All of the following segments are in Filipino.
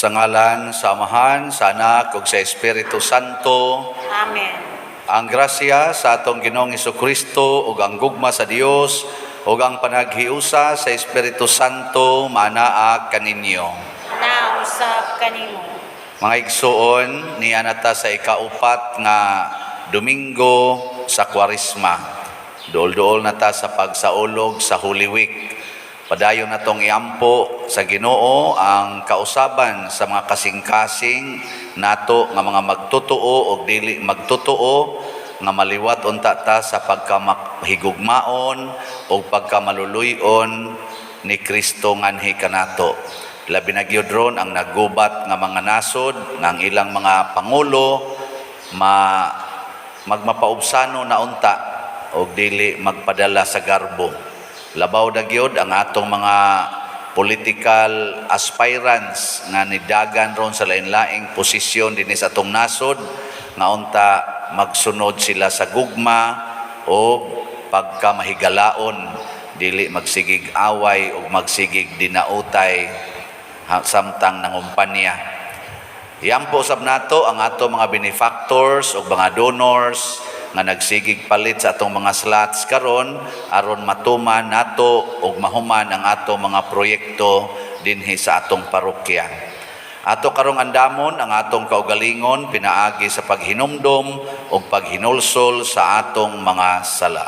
Sa ngalan, sa Amahan, sa Anak, ug sa Espiritu Santo. Amen. Ang grasya sa atong Ginoong Hesukristo ug ang gugma sa Dios ug ang panaghiusa sa Espiritu Santo manaa kaninyo. Nausap kanimo. Mga igsuon, niya nata sa ikaupat nga Domingo sa Kwaresma. Duol-duol nata sa pagsaulog sa Holy Week. Padayon natong iampo sa Ginoo ang kausaban sa mga kasing-kasing nato nga mga magtotoo o dili magtotoo nga maliwat unta ta sa pagkamahigugmaon o pagkamaluluyon ni Kristo nganhi kanato. Labi na gyud ron ang naggubat nga mga nasod nga ang ilang mga pangulo magmapaubsano na unta o dili magpadala sa garbo. Labaw na gyud ang atong mga political aspirants nga nidagan ron sa lain-laing posisyon dinhi sa atong nasod nga unta magsunod sila sa gugma o pagkamahigalaon, dili magsigig away o magsigig dinautay samtang nangumpanya. Iampo sab nato ang atong mga benefactors o mga donors nga nagsigig palit sa atong mga slots karon aron matuman nato ug mahuman ang atong mga proyekto dinhi sa atong parokya. Ato karong andamon ang atong kaugalingon pinaagi sa paghinumdom ug paghinulsol sa atong mga sala.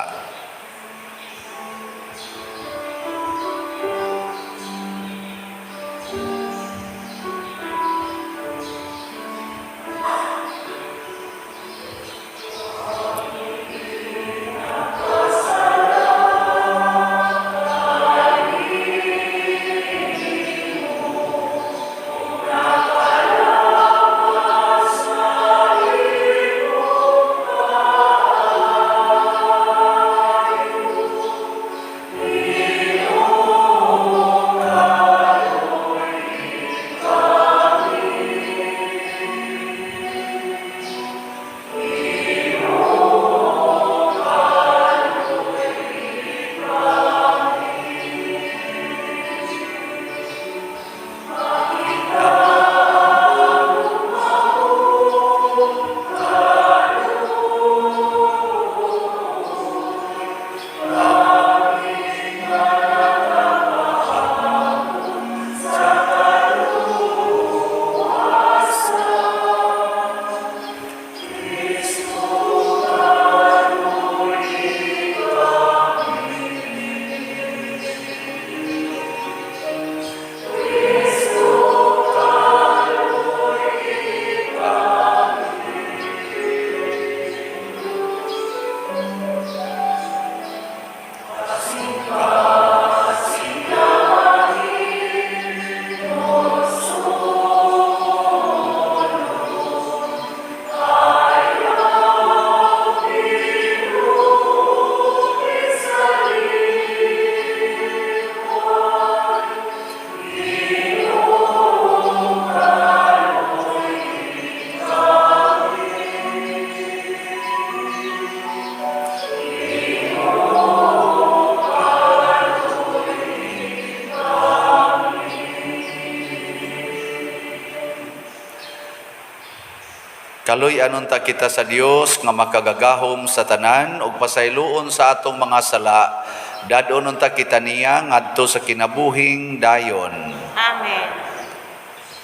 Kaloy anon ta kita sa Dios nga makagagahom sa tanan ug pasayloon sa atong mga sala. Dadonon ta kita niya ngadto sa kinabuhing dayon. Amen.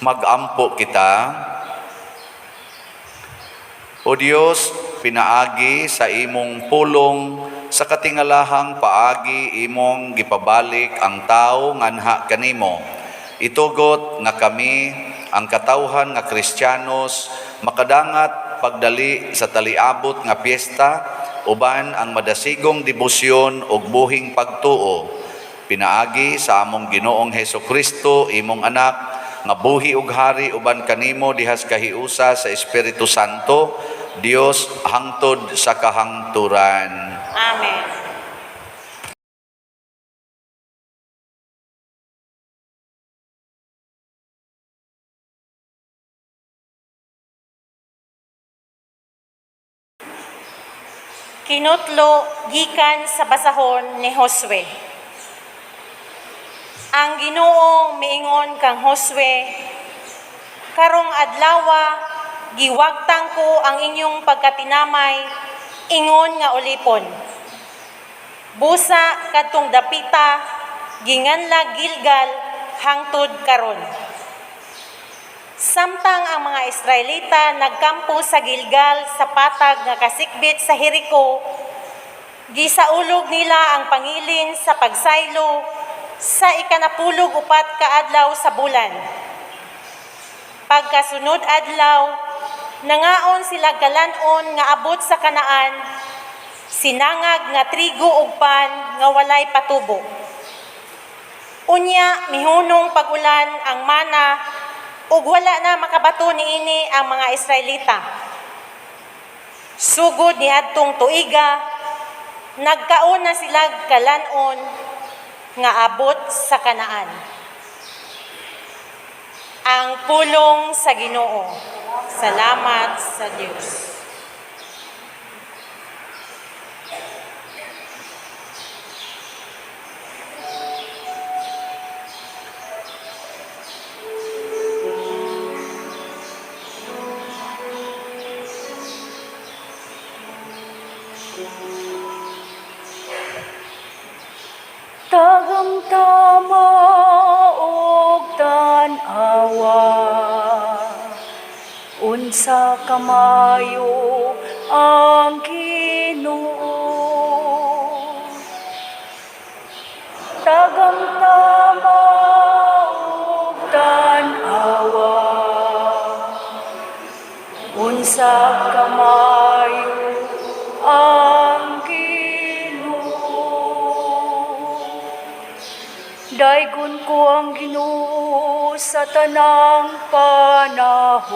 Magampo kita. O Dios, pinaagi sa imong pulong sa katingalahang paagi imong gipabalik ang tao nganha kanimo. Itugot nga kami ang katawhan nga Kristiyanos makadangat pagdali sa taliabot nga piyesta uban ang madasigong debosyon ug buhing pagtuo. Pinaagi sa among Ginoong Hesukristo imong anak nga buhi ug hari uban kanimo dihas kahiusa sa Espiritu Santo, Dios hangtod sa kahangturan. Amen. Kinutlo gikan sa basahon ni Josue. Ang Ginoo miingon kang Josue, karong adlawa giwagtang ko ang inyong pagkatinamay ingon nga ulipon. Busa kadtong dapita ginganlag Gilgal hangtod karon. Samtang ang mga Israelita nagkampo sa Gilgal sa patag nga kasikbit sa Jericho, gisaulog nila ang pangilin sa pagsaylo sa ikanapulog upat ka adlaw sa bulan. Pagkasunod adlaw, nangaon sila galanon nga abot sa Kanaan, sinangag nga trigo ug pan nga walay patubo. Unya mihunong pagulan ang mana ug wala na makabato niini ang mga Israelita. Sugod niadtong tuiga, nagkaon na sila galanon nga abot sa Kanaan. Ang pulong sa Ginoo. Salamat sa Dios. Tagamtama og tan-awa, unsa kamayo ang Ginoo. Tagamtama og tan-awa, unsa kamayo ang Ginoo. Daigon ko ang Ginoo sa tanang panahon.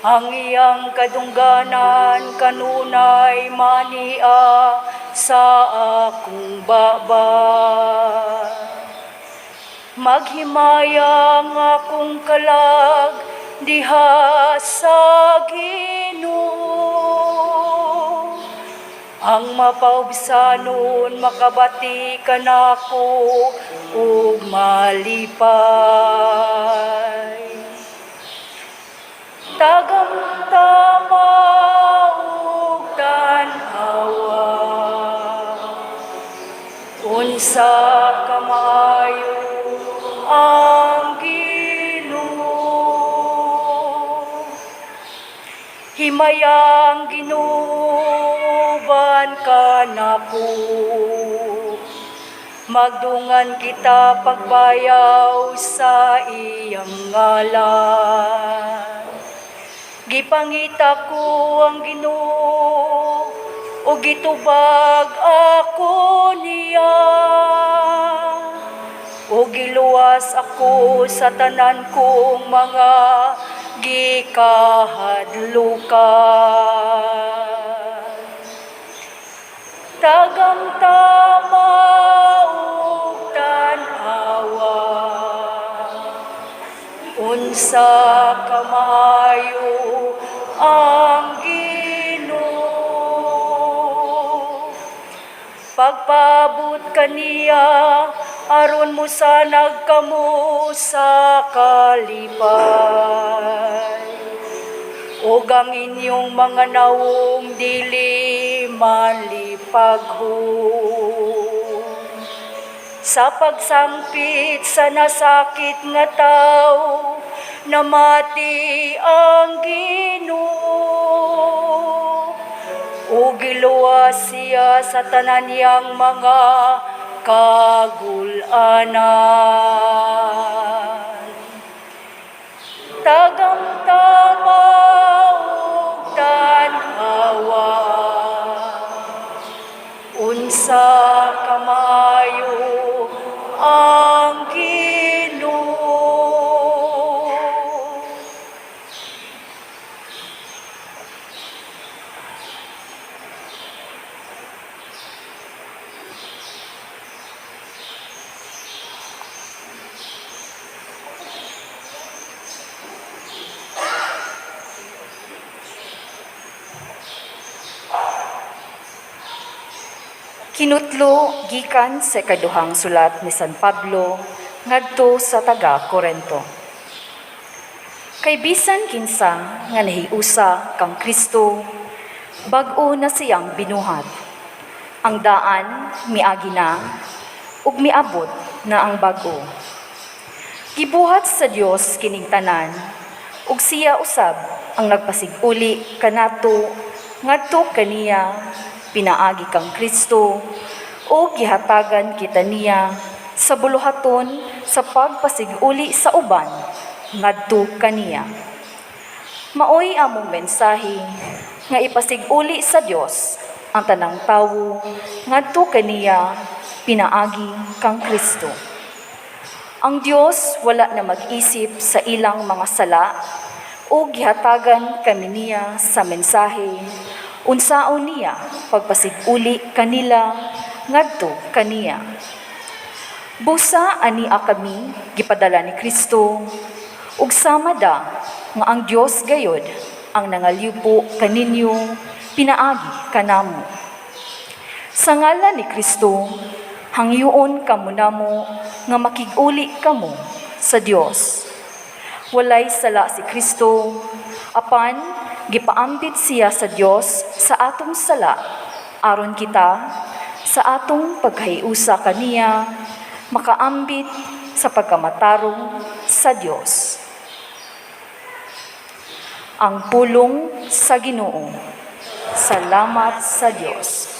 Ang iyang kadungganan kanunay mania sa akong baba. Maghimayang akong kalag diha sa Ginoo. Ang mapaubsanon makabati kanako ug malipay. Tagamtama ug tan-awa, unsa kamayo ang Ginoo. Himayang ginuban kanako, magdungan kita pagbayaw sa iyang ngalan. Gipangita ko ang Ginoo o gitubag ako niya, o giluwas ako sa tanan kong mga gikahadlukan. Tagamtama ug tan-awa, unsa kamayo ang Ginoo. Pagpabot kaniya aron mo sa nagkamo sa kalipay, ug ang inyong mga nawong dili malipaghum. Sa pagsangpit sa nasakit nga tawo, namati ang Ginoo, ug giluwas siya sa tanan niyang mga kagulanan. Tagamtama ug tan-awa, unsa kamayo ang Ginoo. Kinutlo gikan sa ikaduhang sulat ni San Pablo ngadto sa taga Corinto. Kay bisan kinsa nga nahiusa kang Kristo, bag-o na siyang binuhat. Ang daan miagi na, ug miabot na ang bag-o. Gibuhat sa Dios kining tanan, ug siya usab ang nagpasiguli kanato ngadto kaniya pinaagi kang Kristo, o gihatagan kita niya sa buluhaton sa pagpasiguli sa uban ngadto kaniya. Maoy among mensahe nga ipasiguli sa Dios ang tanang tawo ngadto kaniya pinaagi kang Kristo. Ang Dios wala na mag-isip sa ilang mga sala o gihatagan kami niya sa mensahe unsaon niya pagpasiguli kanila ngadto kaniya. Busa ani kami gipadala ni Kristo, ug sama da nga ang Dios gayod ang nangalyupo kaninyo pinaagi kanamo. Sa ngalan ni Kristo, hangyoon kamo namo nga makig-uli kamo sa Dios. Walay sala si Kristo, apan gipaambit siya sa Dios sa atong sala, aron kita sa atong paghiusa kaniya makaambit sa pagkamatarong sa Dios. Ang pulong sa Ginoo. Salamat sa Dios.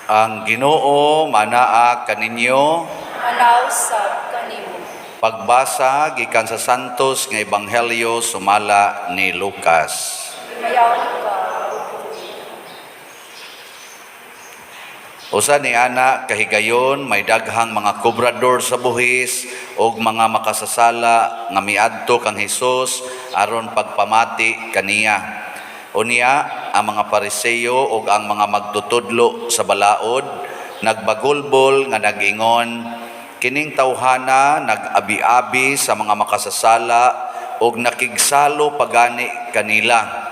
Ang Ginoo manaa kaninyo. Manaw sa kanimo. Pagbasa gikan sa Santos nga Ebanghelyo sumala ni Lucas. Mayaw ka. Usa ni ana kahigayon may daghang mga kobrador sa buhis ug mga makasasala nga miadto kang Hesus aron pagpamati kaniya. Unya ang mga Pariseo ug ang mga magtutudlo sa balaod nagbagulbol nga nag-ingon, kining tawhana nag-abi-abi sa mga makasasala ug nakigsalo pagani kanila.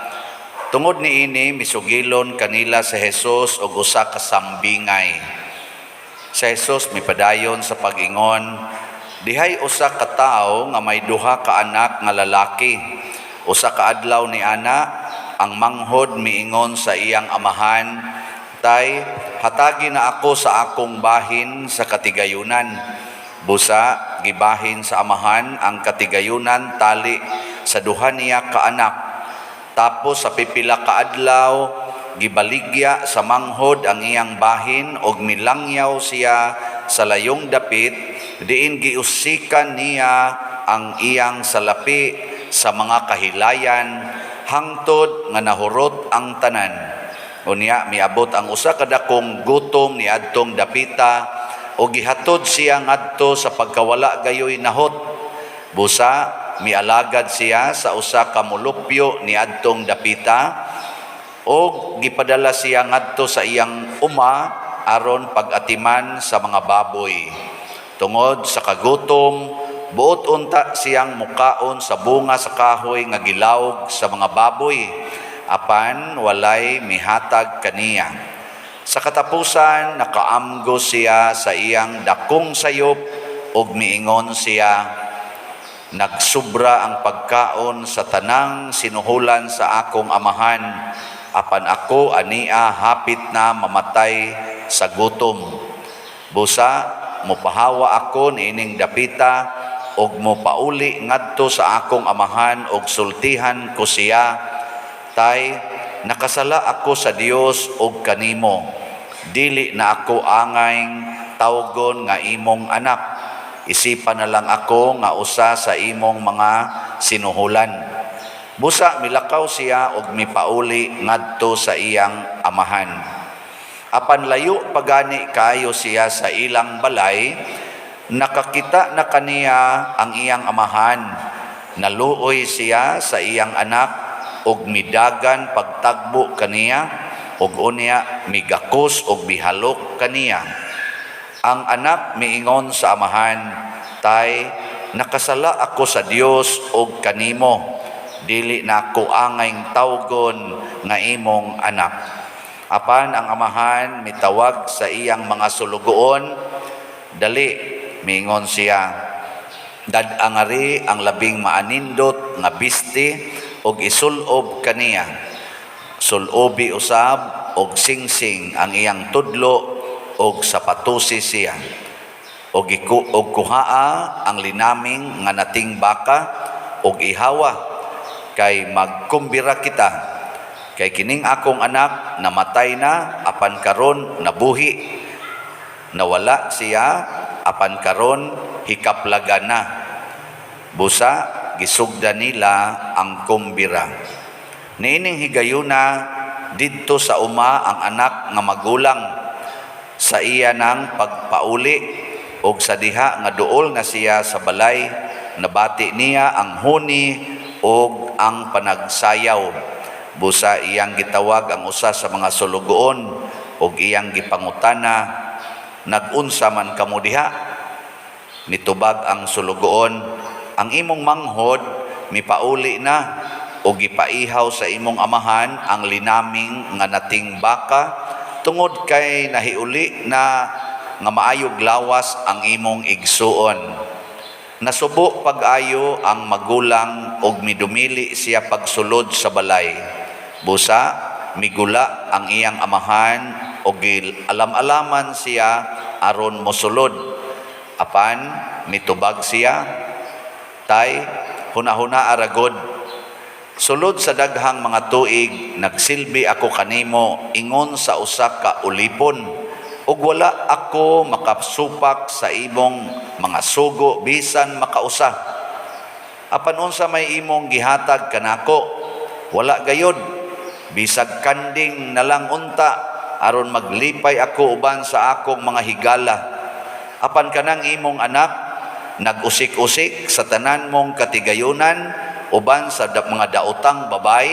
Tungod niini misugilon kanila sa Hesus og usa ka sambingay. Sa Hesus mipadayon sa pag-ingon, dihay usa ka tawo nga may duha ka anak nga lalaki. Usa ka adlaw ni ana ang manghod miingon sa iyang amahan, "Tay, hatagi na ako sa akong bahin sa katigayunan." Busa gibahin sa amahan ang katigayunan tali sa duha niya ka anak. Tapos sa pipila ka adlaw gibaligya sa manghod ang iyang bahin og milangyaw siya sa layong dapit, diin giusikan niya ang iyang salapi sa mga kahilayan hangtod nga nahurot ang tanan. Unya miabot ang usa ka dakong gutom ni adtong dapita o gihatod siya ngadto sa pagkawala gayoy nahot. Busa mialagad siya sa usa ka mulupyo ni adtong dapita o gipadala siya ngadto sa iyang uma aron pag-atiman sa mga baboy. Tungod sa kagutom, buot unta siyang mukaon sa bunga sa kahoy nga gilawg sa mga baboy, apan walay mihatag kaniya. Sa katapusan, nakaamgo siya sa iyang dakong sayop ug miingon siya, Nagsubra ang pagkaon sa tanang sinuhulan sa akong amahan, apan ako ania hapit na mamatay sa gutom. Busa, mopahawa ako niining dapita, og mopauli ngadto sa akong amahan, og sultihan ko siya, tay, nakasala ako sa Dios og kanimo. Dili na ako angayng tawgon nga imong anak. Isipan na lang ako nga usa sa imong mga sinuhulan. Busa milakaw siya og mipauli ngadto sa iyang amahan. Apan layo pagani kayo siya sa ilang balay, nakakita na kaniya ang iyang amahan. Naluoy siya sa iyang anak og midagan pagtagbo kaniya, og unya migakos og bihalok kaniya. Ang anak miingon sa amahan, tay, nakasala ako sa Dios og kanimo. Dili na ako angayng tawgon nga imong anak. Apan ang amahan mitawag sa iyang mga sulugoon, dali, miingon siya, dad-angari ang labing maanindot nga bisti og isulob kaniya. Sulobi usab og singsing ang iyang tudlo og sapatusi siya. Og kuhaa ang linaming nga nating baka og ihawa kay magkumbira kita. Kay kining akong anak namatay na, apan karon nabuhi. Nawala siya, apan karon hikaplagan na. Busa gisugda nila ang kumbira. Niining higayuna didto sa uma ang anak nga magulang sa iya ng pagpauli og sa diha nga duol nga siya sa balay, nabati niya ang huni og ang panagsayaw. Busa iyang gitawag ang usa sa mga sulugoon og iyang gipangutana, nagunsa man kamo diha? Nitubag ang sulugoon, ang imong manghod mipauli na og gipaihaw sa imong amahan ang linaming nga nating baka, tungod kay nahiuli na nga maayog lawas ang imong igsuon. Nasubo pag-ayo ang magulang og midumili siya pagsulod sa balay. Busa migula ang iyang amahan og alam-alaman siya aron mosulod. Apan mitubag siya, tay, hunahuna aragod. Sulod sa daghang mga tuig, nagsilbi ako kanimo ingon sa usa ka ulipon, ug wala ako makasupak sa imong mga sugo bisan makausa. Apan unsa may imong gihatag kanako, wala gayod, bisag kanding na lang unta aron maglipay ako uban sa akong mga higala. Apan kanang imong anak nag-usik-usik sa tanan mong katigayunan uban sa mga daotang babay,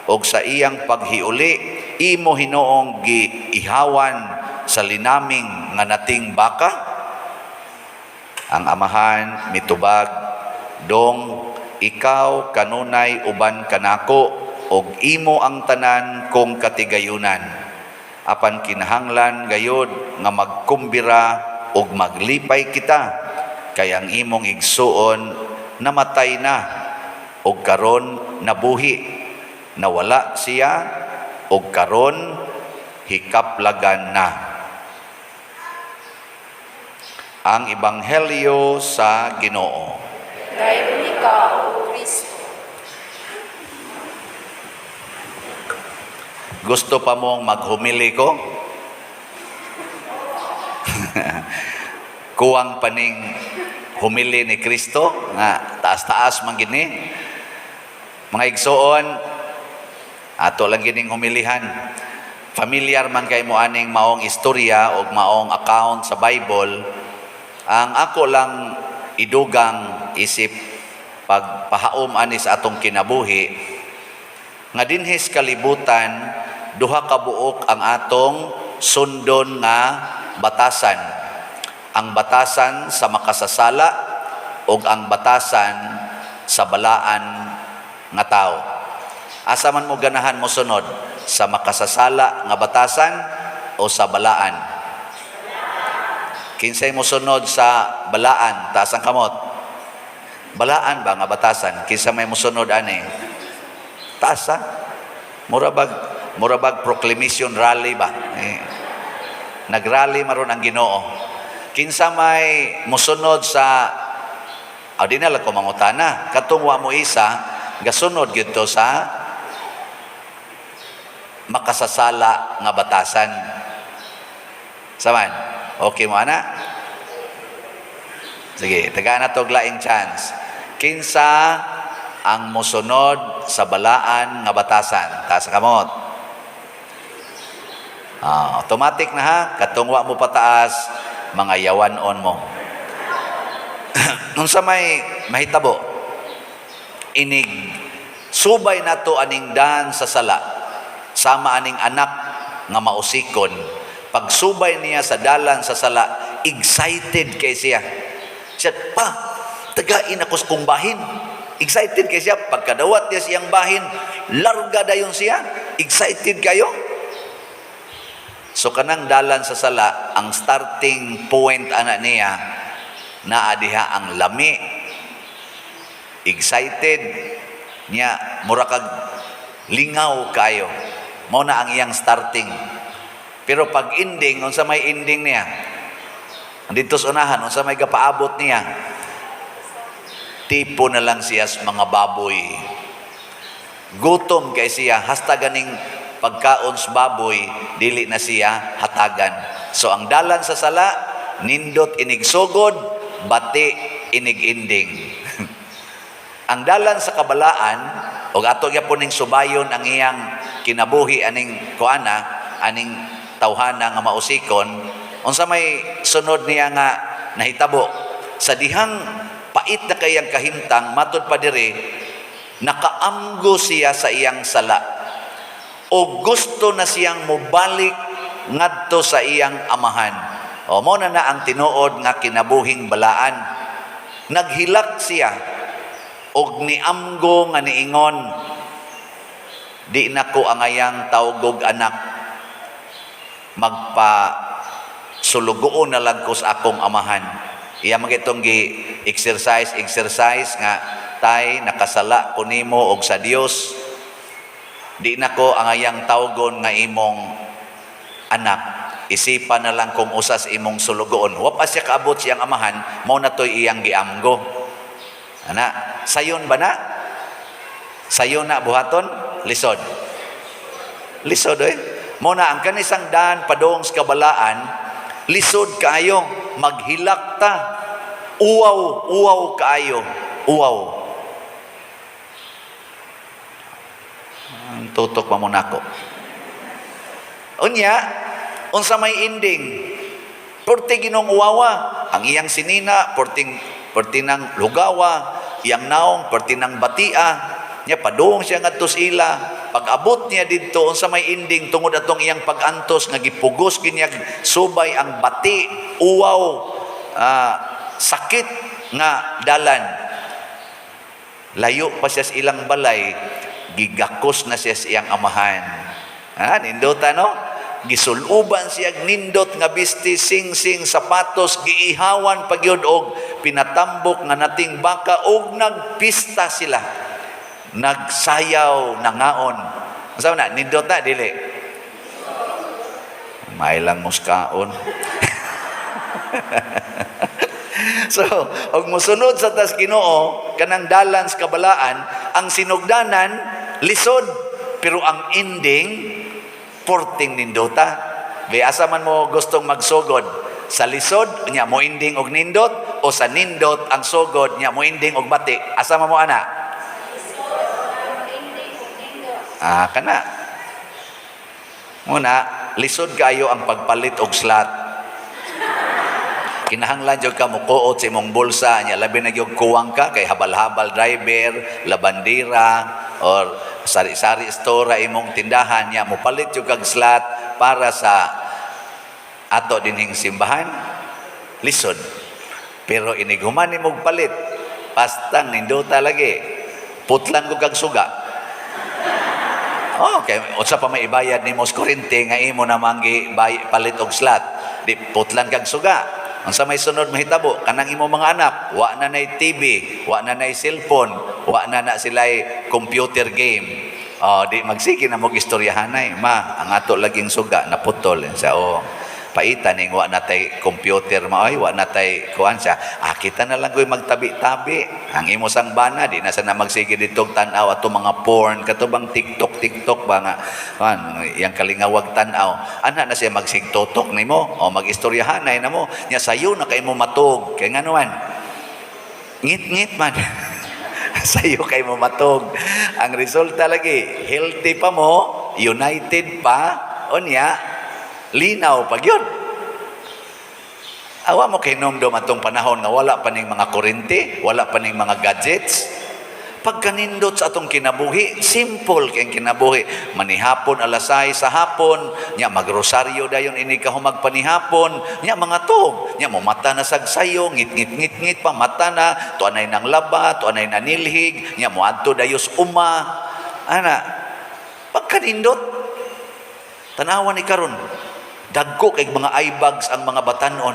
og sa iyang paghiuli imo hinuong giihawan sa linaming nga nating baka. Ang amahan mitubag, dong ikaw kanunay uban kanako og imo ang tanan kong katigayunan. Apan kinahanglan gayod nga magkumbira og maglipay kita, kay ang imong igsuon namatay na og karon nabuhi. Nawala siya og karon hikaplagan na. Ang Ebanghelyo sa Ginoo. Dayon ikaw, O Kristo. Gusto pa mong maghumili ko? Kuwang paning humili ni Kristo nga taas-taas man gini. Mga igsoon, ato lang gining humilihan. Familiar man kay mo aning maong istorya o maong account sa Bible. Ang ako lang idugang isip pagpahaom ani sa atong kinabuhi, nga dinhis kalibutan, duha ka buok ang atong sundon nga batasan. Ang batasan sa makasasala o ang batasan sa balaan nga tao. Asa man mo ganahan mo sunod? Sa makasasala nga batasan o sa balaan? Kinsay mo sunod sa balaan, taas ang kamot. balaan ba nga batasan kinsa may mosunod ani? Taas ha? Murabag proclamation rally ba? Nagrally maron ang Ginoo. Kinsa may mosunod sa di na lang ko mangutana. Katong wa mo isa, gasunod gyud to sa makasasala nga batasan. Saman? Okay mo ana? Sige, tagaan na to laing chance. Kinsa ang mosunod sa balaan nga batasan? Taas sa kamot. Automatic na ha. Katungwa mo pataas, mga yawanon mo. Nung sa may mahitabo, inig subay na to aning dan sa sala, sama aning anak nga mausikon. Pagsubay niya sa dalan sa sala, excited kay siya. Siya, pa, tagain ako sa kong bahin. Excited kay siya. Pagkadawat niya siyang bahin, larga dayon siya. Excited kayo? So kanang dalan sa sala, ang starting point ana niya, naa diha ang lami. Excited niya, mura kag lingaw kayo. Mao na ang iyang starting. Pero pag ending, unsa may ending niya? Dito sa unahan, unsa may gapaabot niya? Tipo na lang siya sa mga baboy. Gutom kay siya, hasta ganing pagkaon sa baboy, dili na siya hatagan. So ang dalan sa sala, nindot inigsugod, bati inig-ending. Ang dalan sa kabalaan, o ato gyapon ning subayon ang iyang kinabuhi aning kuana, aning tawhana nga mausikon, unsa may sunod niya nga nahitabo sa dihang pait na kayang kahimtang matud pa diri nakaamgo siya sa iyang sala o gusto na siyang mobalik ngadto sa iyang amahan. O mo na ang tinuod nga kinabuhing balaan. Naghilak siya og niamgo nga niingon, di nako ang ayang tawgog anak, magpa sulugoon na lang ko sa akong amahan. Iya magitong gi-exercise nga tay nakasala ko nimo og sa Dios. Di nako ang ayang tawgon nga imong anak. Isipan na lang kung usas imong sulugoon. Wa pa siya kaabot siyang amahan, mao na toy iyang giamgo. Ana, sayon ba na? Sayon na buhaton, lisod. Lisod Mao na ang kanisang daan padong sa kabalaan, lisod kaayo, maghilak ta. Uwaw kaayo. Uwaw. Tutok pa muna ko. Unya, unsa may ending? Porti ginong uwawa. Ang iyang sinina, portinang lugawa. Iyang naong, portinang batia. Nya, padung siya nga ila. Pag-abot niya dito, unsa may ending, tungod atong iyang pag-antos, nga gipugos ginyag subay ang bati, uwaw, sakit nga dalan. Layo pa siya sa ilang balay, gigakos na siya sa iyang amahan. Nindota no? Gisuluban siya nindot nga bisti, sing-sing, sapatos, giihawan pagyud og pinatambok nga nating baka og nagpista sila. Nagsayaw, nangaon. Saan na? Nindot na, dili. May lang muskaon. So, og musunod sa tas Ginoo kanang dalan sa kabalaan, ang sinugdanan lisod, pero ang ending porting nindota. Be asa man mo gustong magsugod, sa lisod nya mo ending og nindot, o sa nindot ang sugod nya mo ending og bati. Asa man mo ana? Kana. Muna, lisod kayo ang pagpalit og slot. Kinahanglan jud ka mo kuot sa imong bulsa nya, labi na gyud kuwang ka kay habal-habal driver, labandira or sari-sari store imong tindahan nya, mo palit jud kag slot para sa ato dinhing simbahan. Lisod. Pero iniguman nimog palit, pastang nindota lagi. Putlan ko kag suga. Okay, unsa pa may ibayad nimo sa kuryente nga imo na manggi palit og slot. Di putlan kag suga. Unsa may sunod mahitabo kanang imo mga anak, wa na nay TV, wa na nay cellphone, wa na sila'y computer game. Di magsige na mog istoryahanay, ma, ang ato laging suga naputol sa paitan ning wa natay computer maoy, wa natay kuan siya. Kita na lang koy magtabi-tabi. Ang imo sang bana di na sana magsige dito tan-aw ato mga porn katubang TikTok ba nga yang kalingawag tan-aw. Ana na siya magsigtotok nimo o magistoryahanay namo. Nya sayo na kay mo matug. Kay nganuan. Ngit-ngit man. Sayo kay mo matug. Ang resulta lagi, healthy pa mo, united pa, unya linaw pag yun. Awa mo kay nomdom atong panahon nga wala pa ning mga kurente, wala pa ning mga gadgets. Pagkanindot sa atong kinabuhi, simple kay kinabuhi. Manihapon alas 6 sa hapon, nya magrosaryo dayon ini ka humag panihapon, nya mga tug, nya mo mata na sagsayo, ngit-ngit pa mata na, tuanay nang laba, tuanay na nilhig, nya mo adto dayos uma. Ana, pagkanindot tanawan ni karon dagko kay mga eye bags ang mga batanon.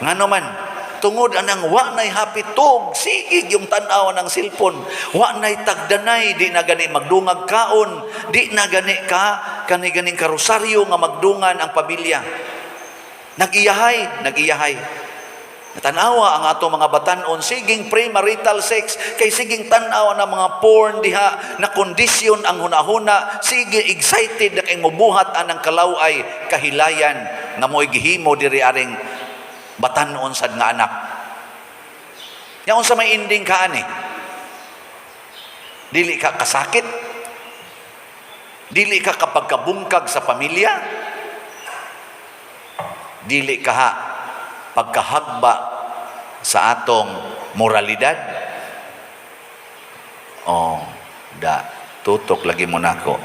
Ngano man, tungod anang wa nay hapitog, sigig yung tan-aw ng cellphone. Wa nay tagdanay, di na gani magdungag kaon, di na gani ganing karosaryo nga magdungan ang pamilya. Nag-iyahay. Tanawa ang ato mga batanon, siging premarital sex, kay siging tanawa na mga porn diha, na kondisyon ang hunahuna, sige excited na kay mubuhat anang kalaway, kahilayan, nga mo'y gihimo diri aring batanon sad nga anak. Yaon sa may ending ka ani, dili ka kasakit, dili ka kapagkabungkag sa pamilya, dili ka pagkahagba sa atong moralidad. Tutok lagi mo nako.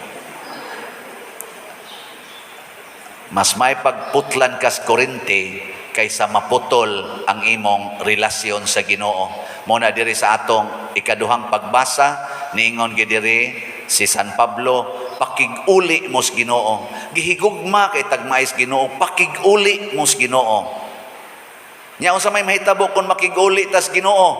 Mas may pagputlan kas kurente kaysa maputol ang imong relasyon sa Ginoo. Muna diri sa atong ikaduhang pagbasa, niingon gid diri si San Pablo, pakig-uli mos Ginoo. Gihigugma kay tagmais Ginoo, pakig-uli mos Ginoo. Nya unsa may mahitabo kung makiguli tas Ginoo?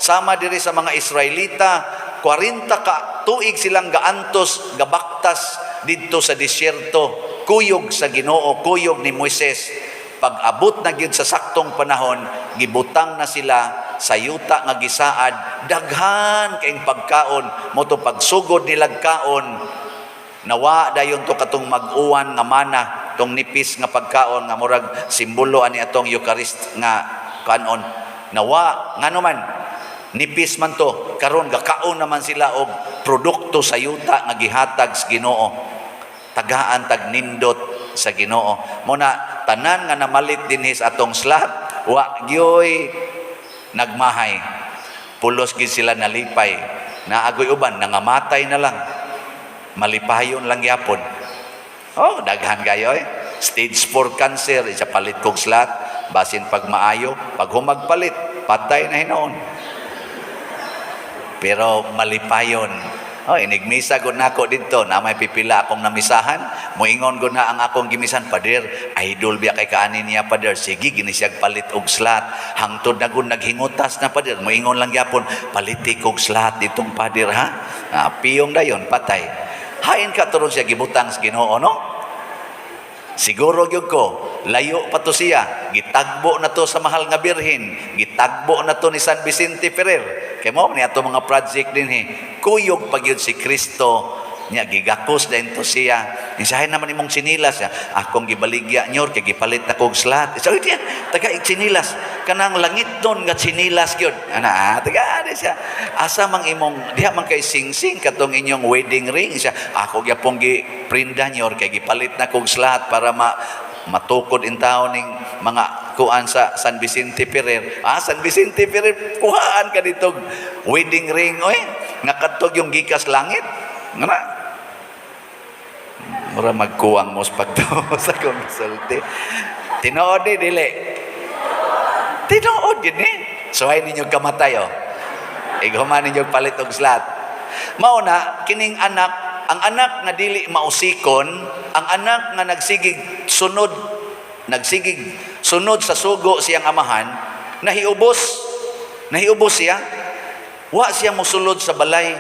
Sama diri sa mga Israelita, 40 ka tuig silang gaantos, gabaktas didto sa disyerto, kuyog sa Ginoo, kuyog ni Moises. Pag abot na gyud sa saktong panahon, gibutang na sila sa yuta nga gisaad, daghan kaing pagkaon, mo to pagsugod nilag kaon, nawa dayon to katong mag-uwan nga mana, tong nipis nga pagkaon nga murag simbolo ani atong Eucharist nga kanon. Nawa ngano man nipis man to, karon gakaon naman sila og produkto sa yuta nga gihatag sa Ginoo. Tagaan tag nindot sa Ginoo. Muna tanan nga namalit dinhi sa atong slat, wa gyoy nagmahay. Pulos gid sila nalipay. Naagoy uban nangamatay na lang. Malipayon lang yapon. Daghan kayo Stage 4 cancer, isa palit kong slat, basin pag maayo, pag humagpalit, patay na hinoon. Pero malipayon. Inigmisa ko na ako dito, na may pipila akong namisahan, muingon ko na ang akong gimisan, pader, idol biya kay kaanin niya, pader, sige, ginisiyag palit og slat, hangtod na kung naghingutas na, pader, muingon lang yapon, paliti kong slat ditong pader, ha? Piyong dayon, patay. Hain ka turon siya gibutang sa Ginoo, no? Siguro gyud ko, layo pa to siya. Gitagbo na to sa mahal nga birhen. Gitagbo na to ni San Vicente Ferrer. Kay mo ni ato mga project din kuyog pa gyud si Kristo. Nya gigakos din to siya. Isahin naman imong sinilas niya. Akong gibaligya nyor kay gipalit na kog slat. So diyan, taga sinilas. Kanang langit don nga sinilas gyud. Taga siya. Asa mang imong diha man kay singsing katong inyong wedding ring siya. Ako gyapon gi prinda nyor kay gipalit na kog slat para matukod in taon ning mga kuan sa San Vicente Ferrer. San Vicente Ferrer, kuhaan ka dito wedding ring nga kadtog yung gikas langit. Ngana mura magkuwang mo sa sa konsulti. Tinuod dili. Tinuod yun Suhay ninyo kamatay Ighuman ninyo palit og slat. Mauna kining anak, ang anak nga dili mausikon, ang anak nga nagsigig sunod sa sugo siyang amahan, nahiubos siya. Wa siya mosulod sa balay,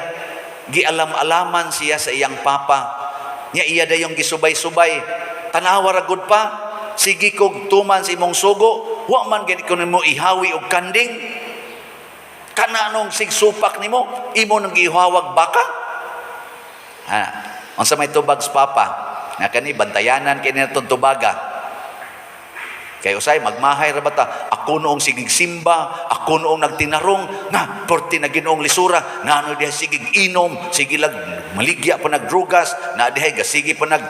gialam-alaman siya sa iyang papa. Nya iya dayong gisubay-subay, tanawa ragud pa, sige kog tuman sa imong sugo, wa man gani ko nimo ihawi og kanding. Kana nung sigsupak nimo, imo nang gihawag baka. Unsa may tubag sa papa? Nga kani bantayanan kini natong tubaga. Kay usay magmahay ra bata, ako noong sigig simba, ako noong nagtinarong na porti na Ginoong lisura, na ano diha sigig inom, sige lag maligya pa nagdrugas, na diha gasigi pa nag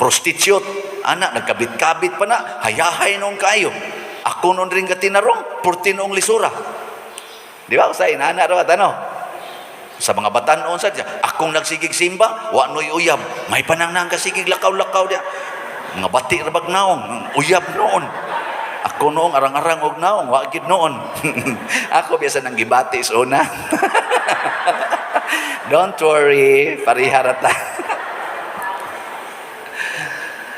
prostitute, ana nagkabit-kabit pa na, hayahay noong kayo. Ako noon rin gatinarong, porti noong lisura. Di ba usay nana ra ano? Sa mga batan-on sa diya, akong nagsigig simba, wa noy uyab, may pananang kasigig lakaw-lakaw diya. Mga bati ra bag naong, uyab noon. Ako noong arang-arang og naong, wa gid noon. Ako biasa nang gibati sa una. Don't worry, pariharata.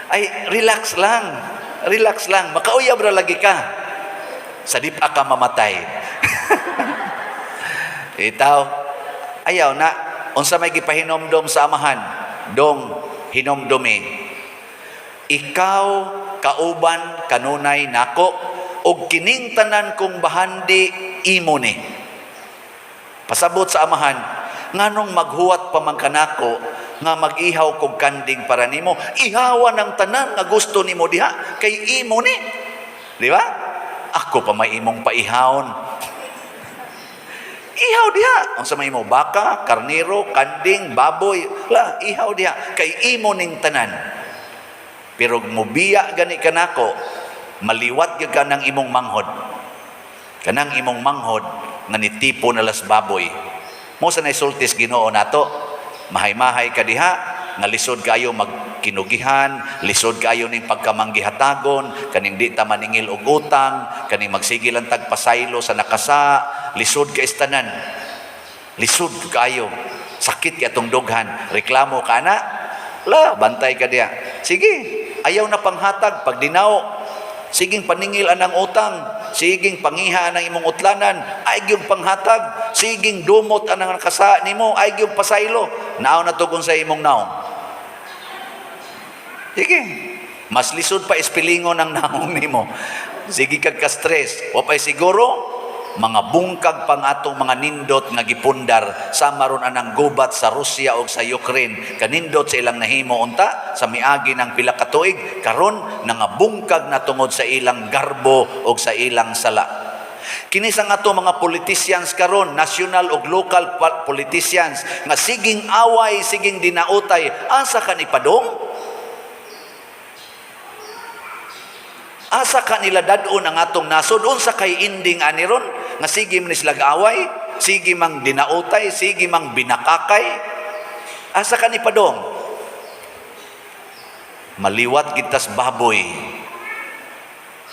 Ay, relax lang. Relax lang. Makauyab ra lagi ka. Sa di pa ka mamatay. Itaw, ayaw na. Unsa may gipahinomdom sa amahan? Dong, hinomdome. Ikaw kauban kanunay nako og kining tanan kong bahandi imo ni. Pasabot sa amahan, nganong maghuwat pa man kanako nga mag-ihaw kog kanding para nimo, ihawa ng tanan nga gusto nimo diha kay imo ni. Di ba? Ako pa may imong paihawon. Ihaw diha. Unsa may imo baka, karniro, kanding, baboy, la ihaw diha kay imo ning tanan. Pero mubiya gani kanako, maliwat gyud ka ng imong manghod. Kanang imong manghod nga nitipo na las baboy. Mo sa naisultis Ginoo nato, mahay-mahay ka diha, nga lisod kayo magkinugihan, lisod kayo ning pagkamanggihatagon, kaning di ta maningil og utang, kaning magsigil ang tagpasaylo sa nakasa, lisod ka istanan. Lisod kayo. Sakit ka itong dughan. Reklamo ka na, la, bantay ka diha. Sige, ayaw na panghatag pag dinaw. Siging paningil anang utang, siging pangiha anang imong utlanan, ay gyud panghatag, siging dumot anang nakasa nimo, ay gyud pasaylo. Naaw na tugon sa imong naong. Sige, mas lisod pa ispilingon ang naong nimo. Sige kag ka-stress, o pa'y siguro mga bungkag pang atong mga nindot nga gipundar sa maron anang gubat sa Russia o sa Ukraine, kanindot sa ilang nahimo unta sa miagi ng pila ka tuig, karon nangabungkag na tungod sa ilang garbo o sa ilang sala. Kini sa ato mga politicians karon, national ug local politicians, nga siging away, siging dinautay, asa ka ni padong? Asa ka nila dadon ang atong nasod? Unsa kay ending aniron? Nga sige man sila away, sige mang dinautay, sige mang binakakay. Asa ka ni padong? Maliwat gitas baboy.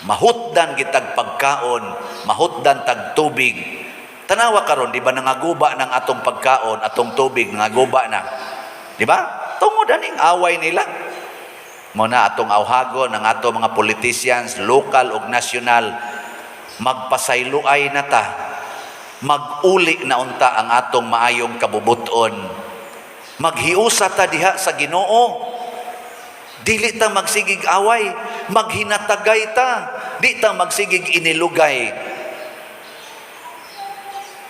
Mahutdan gitag pagkaon, mahutdan tag tubig. Tanawa karon, di ba nangaguba ng atong pagkaon, atong tubig nangaguba na. Di ba? Tungod aning away nila. Muna atong awhagon ng atong mga politicians, local ug national, magpasayloay na ta, mag-uli na unta ang atong maayong kabubuton, maghiusa ta diha sa Ginoo, dili ta magsigig away, maghinatagay ta, di ta magsigig inilugay.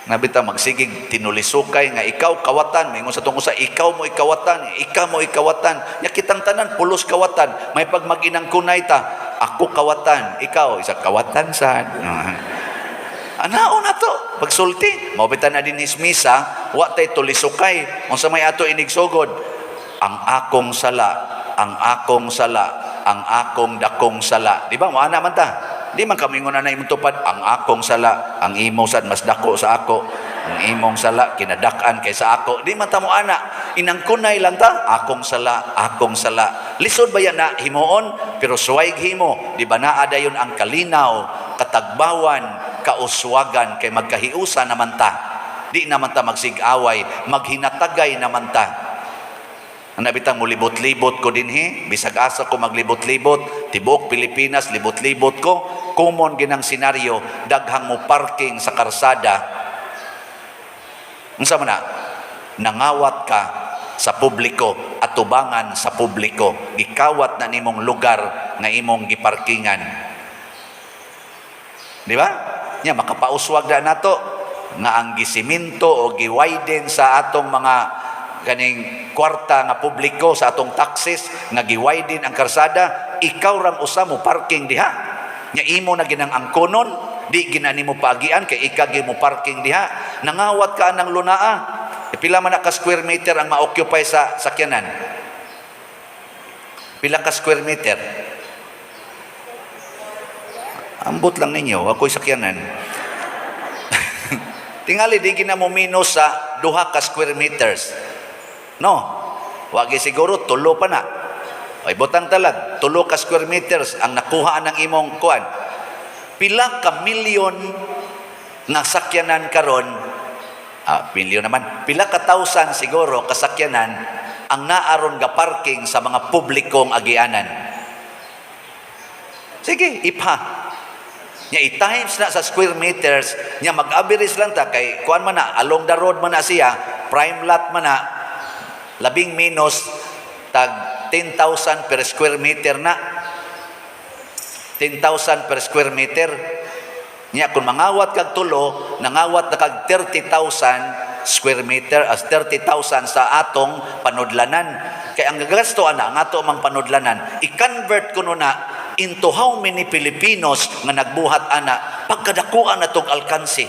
Nabita magsigig tinulisukay nga ikaw kawatan, may sa tungkol sa ikaw mo ikawatan, nya kitang tanan pulos kawatan, may pag maginang kunay ta, ako kawatan, ikaw isa kawatan sad. Anao na to pagsulti, mabitan na din ismisa, wa tay tulisukay, unsa may ato inigsugod, ang akong sala, ang akong sala, ang akong dakong sala. Di ba? Maana man ta. Di man kami nguna na imong tupad, ang akong sala, ang imo sad mas dako sa ako, ang imong sala kinadak-an kaysa ako. Di man ta mo ana, inang kunay lang ta, akong sala, akong sala. Lisod ba yan na himuon? Pero suwayg himo, di ba naa dayon ang kalinaw, katagbawan, kauswagan, kay magkahiusa naman ta. Di naman ta magsig-away, maghinatagay naman ta. Ang nabitang mo libot-libot ko dinhi, bisag asa ko maglibot-libot, tibuok Pilipinas libot-libot ko, common ginang senaryo, daghang mo parking sa karsada. Unsa man na? Nangawat ka sa publiko at tubangan sa publiko, gikawat na nimong lugar nga imong giparkingan. Di ba? Nya makapauswag na nato nga ang gisiminto o giwiden sa atong mga ganing kwarta nga publiko sa atong taxes nga giwiden ang karsada, ikaw rang usa mo parking diha. Nya imo na ginang angkonon, di ginani mo paagian kay ikagi mo parking diha. Nangawat ka ng lunaa. Pila man na ka square meter ang ma-occupy sa sakyanan? Pila ka square meter? Ambot lang ninyo, ako'y sakyanan. Tingali, di gina mo minus sa 2 ka square meters. No, wagi siguro, tulo pa na. Ay, butang talag, 3 ka square meters ang nakuha ng imong kuan. Pila ka milyon nga sakyanan karon, milyon naman, pila ka thousand siguro kasakyanan ang naaron ga parking sa mga publikong agianan. Sige, ipha. Nya i-times na sa square meters, nya mag-average lang ta kay kuan man na along the road man na siya, prime lot man na labing minus tag 10,000 per square meter na. 10,000 per square meter. Nya kung mangawat kag tulo, nangawat na kag 30,000 square meter as 30,000 sa atong panudlanan. Kay ang gagasto ana ang ato mang panudlanan, i-convert kuno na into how many Filipinos nga nagbuhat ana pagkadakuan natong alkansi.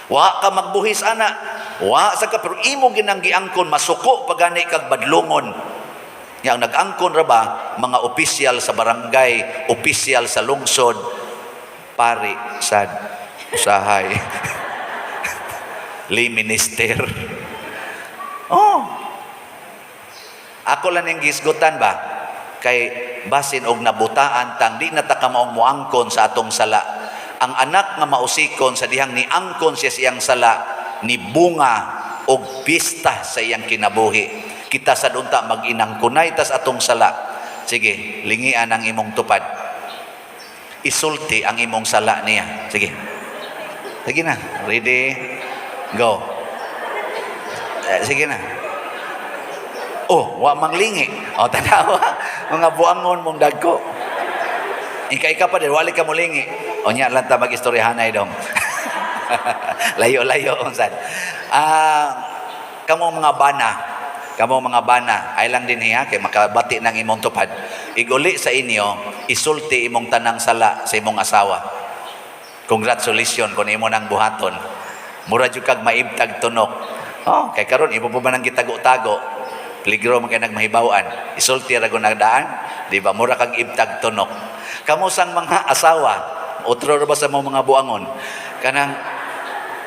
Wa ka magbuhis ana, wa sa ka pero imo ginang giangkon masuko pagani kag badlongon. Yang nag-angkon ra ba mga opisyal sa barangay, opisyal sa lungsod, pari sad usahay. Li minister. Oh. Ako lang yung gisgutan ba? Kay basin og nabutaan tang di na ta ka maong muangkon sa atong sala. Ang anak nga mausikon sa dihang ni angkon siya siyang sala ni bunga og pista sa iyang kinabuhi. Kita sa dunta mag-inangkunay tas atong sala. Sige, lingian ang imong tupad. Isulti ang imong sala niya. Sige. Sige na. Ready? Go. Sige na. Oh, wa manglingi. Oh, tanawa. Mga buangon mong dagko. Ika pa din, wali ka mulingi. O nya lang ta mag-istoryahanay dong. Layo-layo unsan. Kamo mga bana, ay lang din niya kay makabati ng imong tupad. Iguli sa inyo, isulti imong tanang sala sa imong asawa. Congratulations kung imo nang buhaton. Mura jud kag maibtag tunok. Oh, kay karon imo pa man ang gitago-tago. Peligro man kay nagmahibawan. Isulti ra gud nagdaan, di ba? Mura kag ibtag tunok. Kamo sang mga asawa, utro ra ba sa mga buangon? Kanang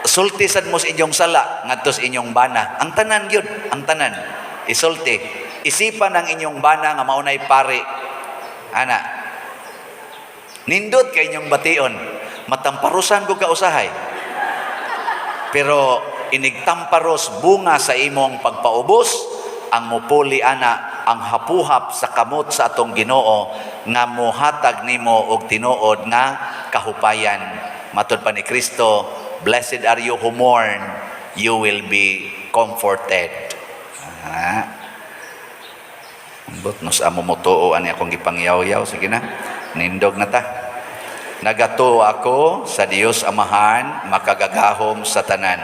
sulti sad mo sa inyong sala ngadto sa inyong bana. Ang tanan gyud, ang tanan. Isulti. Isipan ang inyong bana nga maunay pari. Ana. Nindot kay inyong bation. Matamparusan ko ka usahay. Pero inigtamparos bunga sa imong pagpaubos, ang mupuli ana ang hapuhap sa kamot sa atong Ginoo nga mohatag nimo og tinuod nga kahupayan. Matud pa ni Kristo, blessed are you who mourn, you will be comforted. Ambot nos amo motoo ani akong gipangyaw-yaw. Sige na, nindog na ta. Nagato ako sa Dios Amahan, makagagahom sa tanan,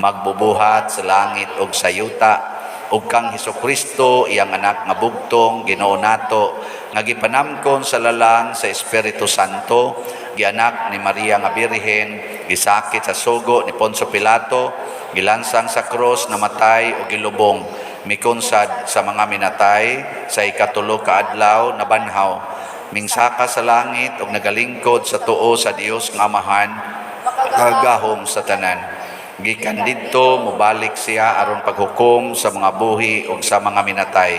magbubuhat sa langit ug sa yuta, ug kang Hesukristo iyang anak nga bugtong Ginoo nato nga gipanamkon sa lalang sa Espiritu Santo, gianak ni Maria nga Birhen, gisakit sa sugo ni Poncio Pilato, gilansang sa krus, namatay o gilubong, mikunsad sa mga minatay, sa ikatulo ka adlaw nabanhaw, mingsaka sa langit ug nagalingkod sa tuo sa Dios nga Amahan, kagahom sa tanan. Gikan didto mobalik siya aron paghukom sa mga buhi ug sa mga minatay.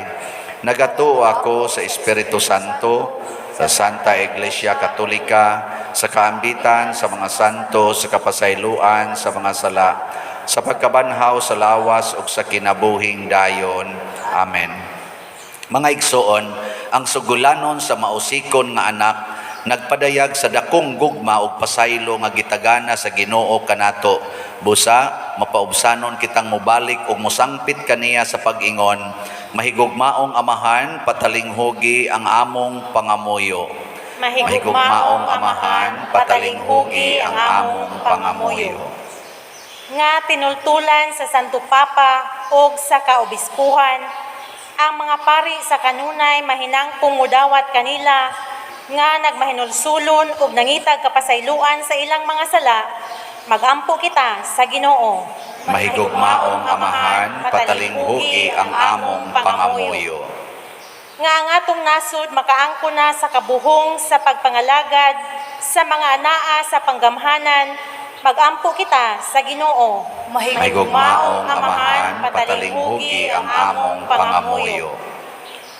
Nagatuo ako sa Espiritu Santo, sa Santa Iglesia Katolika, sa kaambitan sa mga santo, sa kapasayloan sa mga sala, sa pagkabanhaw sa lawas ug sa kinabuhing dayon. Amen. Mga igsoon, ang sugulanon sa mausikon nga anak nagpadayag sa dakong gugma ug pasaylo nga gitagana sa Ginoo kanato. Busa mapaubsanon kitang mobalik ug mosangpit kaniya sa pag-ingon, mahigugmaong amahan patalinghugi ang among pangamuyo. Mahigugmaong amahan patalinghugi ang among pangamuyo. Nga tinultulan sa Santo Papa o sa kaobispuhan, ang mga pari sa kanunay mahinangpong mudawat kanila nga nagmahinulsulon ug nangitag kapasayloan sa ilang mga sala, magampo kita sa Ginoo. Mahigugmaong amahan patalinghugi ang among pangamuyo. Nga ang atong nasud makaangko na sa kabuhong sa pagpangalagad sa mga anaa sa panggamhanan, magampo kita sa Ginoo. Mahigugmaong amahan patalinghugi ang among pangamuyo.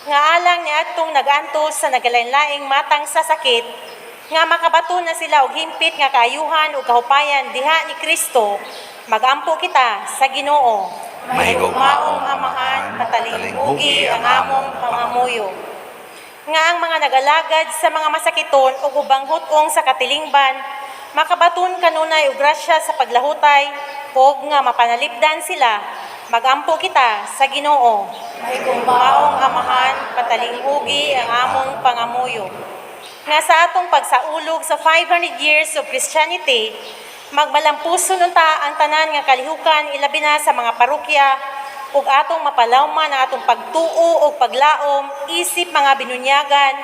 Nga alang ni atong nagantos sa nagalain-laing matang sa sakit, nga makabato na sila og himpit nga kaayuhan ug kahupayan diha ni Kristo, magampo kita sa Ginoo. Mahigugmaong amahan patalinghugi ang among pangamuyo. Nga ang mga nagalagad sa mga masakiton ug ubang hutong sa katilingban, makabaton kanunay og grasya sa paglahutay ug nga mapanalipdan sila, magampo kita sa Ginoo. Mahigugmaong amahan patalinghugi ang among pangamuyo. Nga sa atong pagsaulog sa 500 years of Christianity, magmalampuson unta ang tanan nga kalihukan ilabi na sa mga parokya ug atong mapalawman ang atong pagtuo ug paglaom isip mga binunyagan,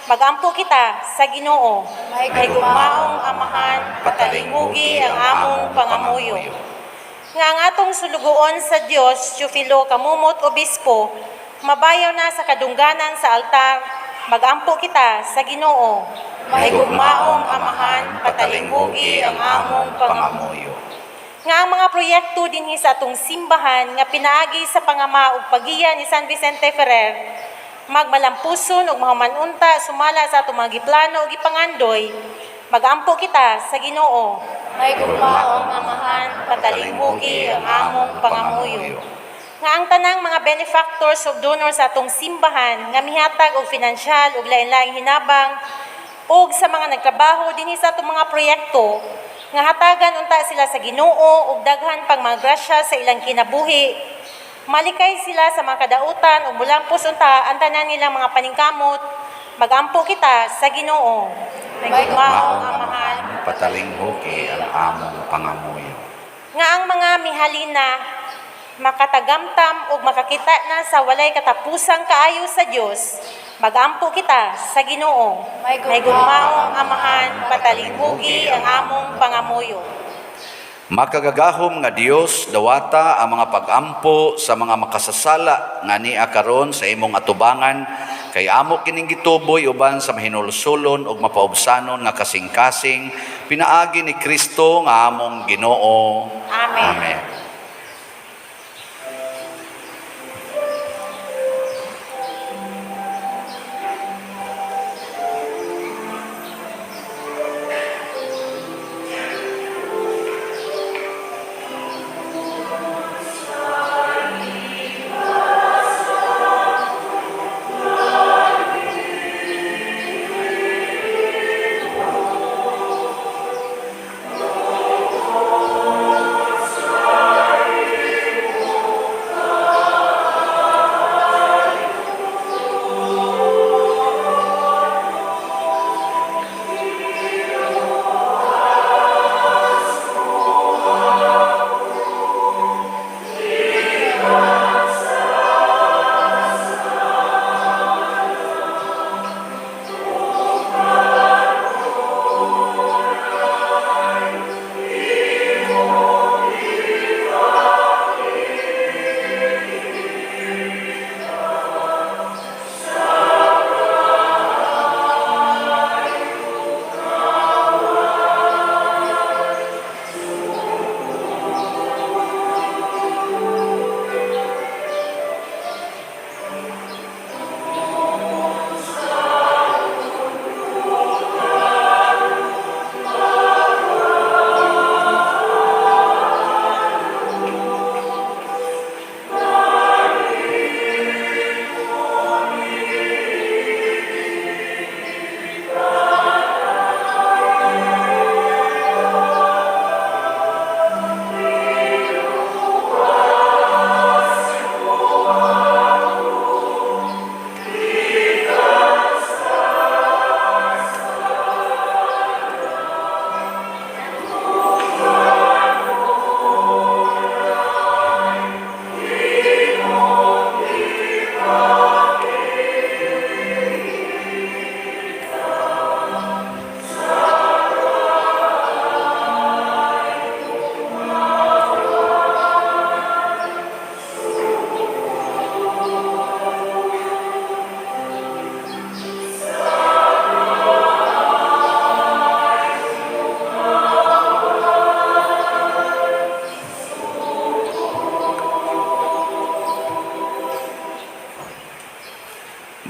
magampo kita sa Ginoo. Mahigugmaong amahan patalinghugi ang among pangamuyo. Nga ang atong sulugoon sa Dios, Teofilo Kamumot Obispo, mabayaw na sa kadungganan sa altar, magampo kita sa Ginoo. Mahigugmaong amahan patalinghugi ang among pangamuyo. Nga ang mga proyekto dinhi sa atong simbahan nga pinaagi sa pangama ug pagiya ni San Vicente Ferrer, magmalampuson ug mahumanunta sumala sa atong mga giplano ug gipangandoy, magampo kita sa Ginoo. Mahigugmaong amahan patalinghugi ang among pangamuyo. Nga ang tanang mga benefactors ug donors sa atong simbahan nga mihatag og pinansyal ug lain-laing hinabang ug sa mga nagtrabaho dinhi sa atong mga proyekto nga hatagan unta sila sa Ginoo ug daghan pang mga grasya sa ilang kinabuhi. Malikay sila sa mga kadautan ug mulampos unta ang tanan nilang mga paningkamot, magampo kita sa Ginoo. Mahigugmaong amahan patalinghugi ang among pangamuyo. nga ang mga mihalina makatagamtam ug makakita na sa walay katapusang kaayo sa Dios, magampo kita sa Ginoo. Mahigugmaong amahan patalinghugi ang among pangamuyo. Makagagahom nga Dios dawata ang mga pag-ampo sa mga makasasala nga niya karon sa imong atubangan, kay amo kining gituboy uban sa mahinulsulon ug mapaubsanon nga kasing-kasing pinaagi ni Kristo nga among Ginoo. Amen. Amen.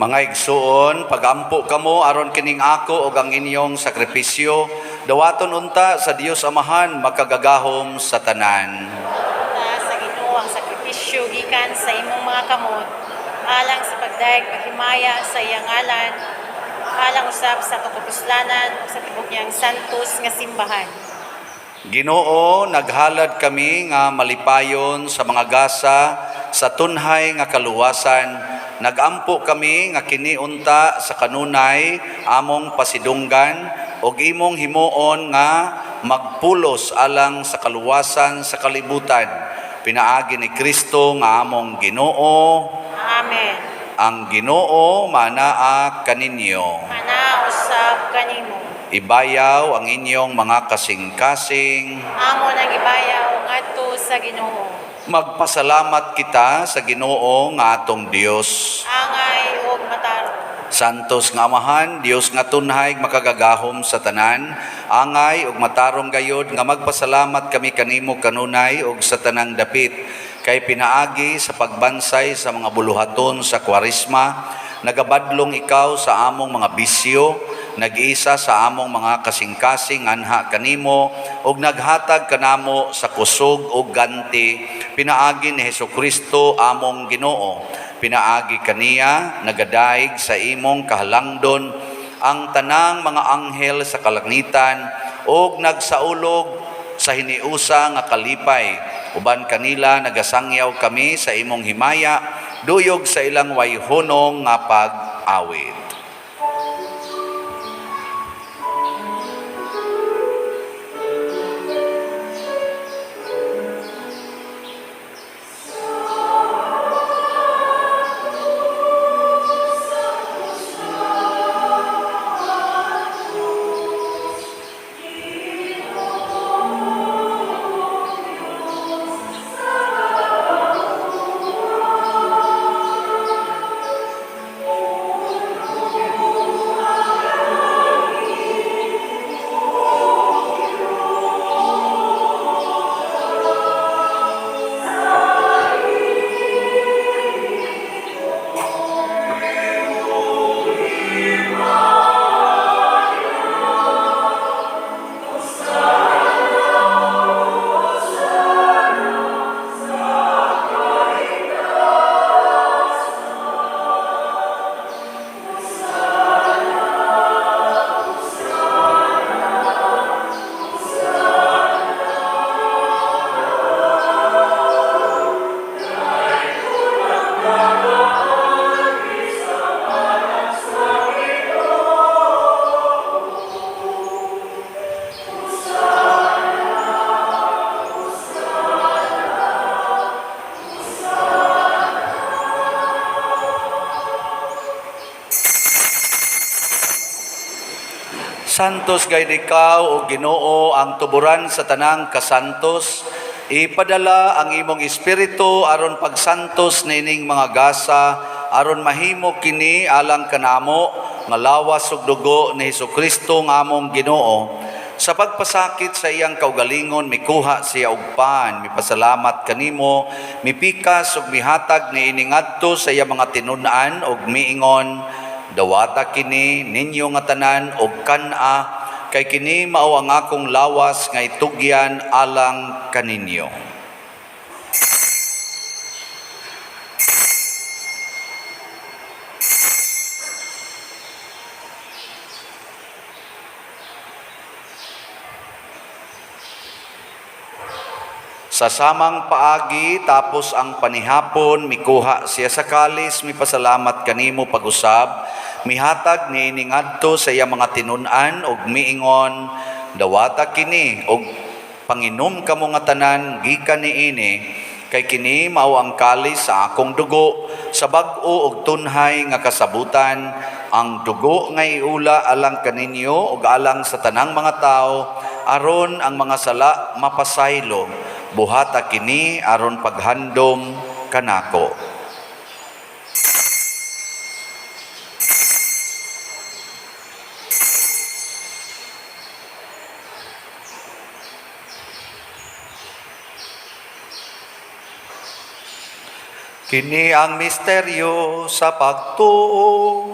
Mga igsuon, pagampo kamo aron kining ako ug ang inyong sakripisyo, dawaton unta sa Dios Amahan makagagahom sa tanan. Sa Ginoo ang sakripisyo gikan sa imong mga kamot, alang sa pagdayeg paghimaya sa iyang ngalan, alang usab sa katupuslanan ug sa tibok niyang santos nga simbahan. Ginoo, naghalad kami nga malipayon sa mga gasa sa tunhay nga kaluwasan. Nagampo kami nga kiniunta sa kanunay among pasidunggan ug imong himuon nga magpulos alang sa kaluwasan sa kalibutan. Pinaagi ni Kristo nga among Ginoo. Amen. Ang Ginoo manaa kaninyo. Ana usab kanimo. Ibayaw ang inyong mga kasing-kasing. Amo nang ibayaw ngadto sa Ginoo. Magpasalamat kita sa Ginoo nga atong Dios. Angay ug matarong. Santos nga Amahan, Dios nga tunhay makagagahom sa tanan, angay ug matarong gayod nga magpasalamat kami kanimo kanunay ug sa tanang dapit kay pinaagi sa pagbansay sa mga buluhaton sa Kwaresma, nagabadlong ikaw sa among mga bisyo, nag-isa sa among mga kasing-kasing anha kanimo ug naghatag kanamo sa kusog ug ganti pinaagi ni Hesukristo among Ginoo. Pinaagi kaniya nagadaig sa imong kahalangdon ang tanang mga anghel sa kalangitan ug nagsaulog sa hiniusa nga kalipay. Uban kanila nagasangyaw kami sa imong himaya duyog sa ilang wayhonong nga pag-awit. Santos gayud ikaw o Ginoo ang tuburan sa tanang kasantos. Ipadala ang imong espiritu aron pagsantos nining mga gasa aron mahimo kini alang kanamo nga lawas ug dugo ni Hesukristo nga among Ginoo. Sa pagpasakit sa iyang kaugalingon mikuha siya og pan, mipasalamat kanimo, mipikas ug mihatag niini ngadto sa iyang mga tinun-an ug miingon, dawata kini ninyo nga tanan og kan-a kay kini mao ang akong lawas nga itugyan alang kaninyo. Sa samang paagi tapos ang panihapon mikuha siya sa kalis, mipasalamat kanimo pag-usab, mihatag niini ngadto sa iya mga tinun-an ug miingon, dawata kini og panginom kamo nga tanan gikan niini kay kini mao ang kalis sa akong dugo sa bag-o ug tunhay nga kasabutan, ang dugo nga iula alang kaninyo ug alang sa tanang mga tao aron ang mga sala mapasaylo. Buhata kini aron paghandom kanako. Kini ang misteryo sa pagtuo.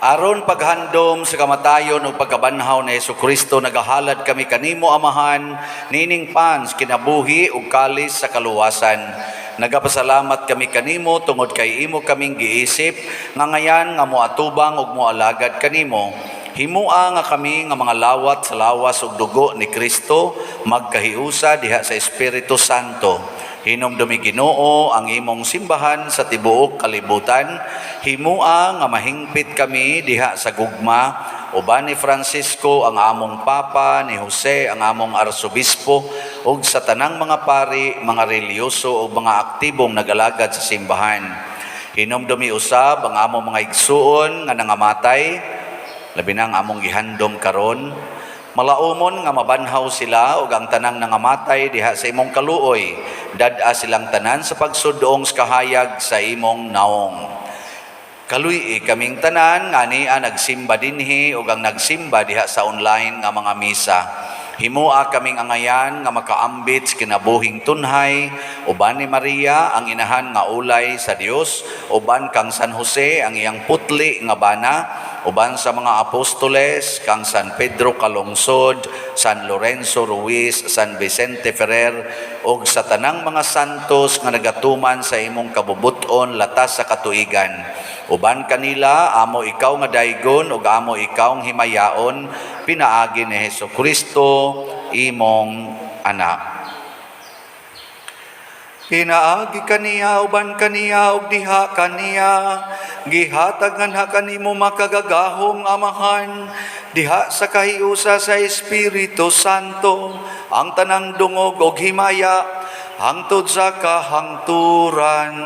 Aron paghandom sa kamatayon ug pagkabanhaw ni Hesukristo, nagahalad kami kanimo Amahan, nining pans kinabuhi ug kalis sa kaluwasan. Nagapasalamat kami kanimo tungod kay imo kaming giisip nga ngayan nga moatubang ug moalagad kanimo. Himua nga kami nga mga lawat sa lawas ug dugo ni Kristo magkahiusa diha sa Espiritu Santo. Hinumdumi Ginoo ang imong simbahan sa tibuok kalibutan. Himua nga mahingpit kami diha sa gugma, uban ni Francisco ang among Papa, ni Jose ang among Arsobispo, ug sa tanang mga pari, mga reliyoso ug mga aktibong nagalagad sa simbahan. Hinumdumi usab ang among mga igsuon nga nangamatay, labi na ang among gihandom karon. Malaumon nga mabanhaw sila ug ang tanang nangamatay diha sa imong kaluoy, dad-a silang tanan sa pagsudong sa kahayag sa imong naong. Kaluy kaming tanan nga niya nagsimba dinhi ug ang nagsimba diha sa online nga mga misa. Himua kaming angayan nga makaambit sa kinabuhing tunhay, uban ni Maria ang inahan nga ulay sa Dios, uban kang San Jose ang iyang putli nga bana, uban sa mga apostoles kang San Pedro Calungsod, San Lorenzo Ruiz, San Vicente Ferrer, ug sa tanang mga santos nga nagatuman sa imong kabubuton latas sa katuigan. Uban kanila, amo ikaw nga daygon ug amo ikaw nga himayaon, pinaagi ni Hesukristo, imong anak. Pinaagi kaniya, uban kaniya, ug diha kaniya, gihatag nga kanimo makagagahom Amahan, diha sa kahiusa sa Espiritu Santo, ang tanang dungog ug himaya, hangtod sa kahangturan.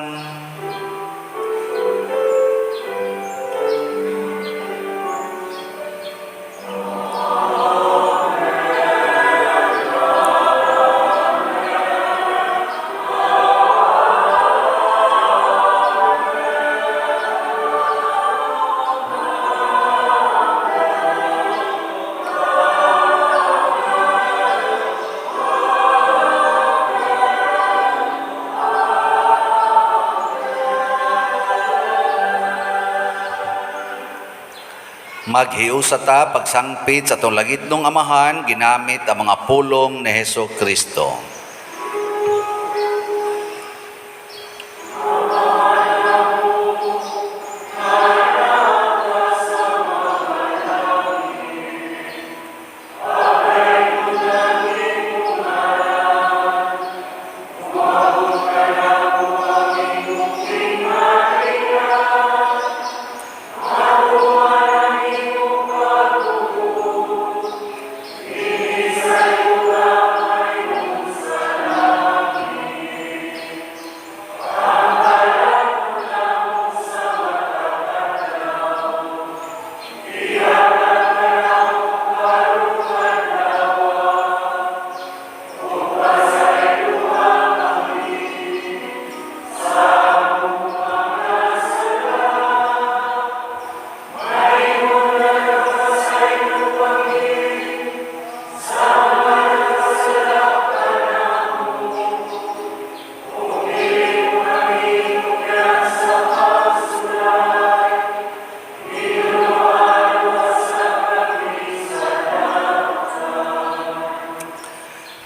Maghiusa ta pagsangpit sa itong langitnong Amahan, ginamit ang mga pulong ni Hesukristo.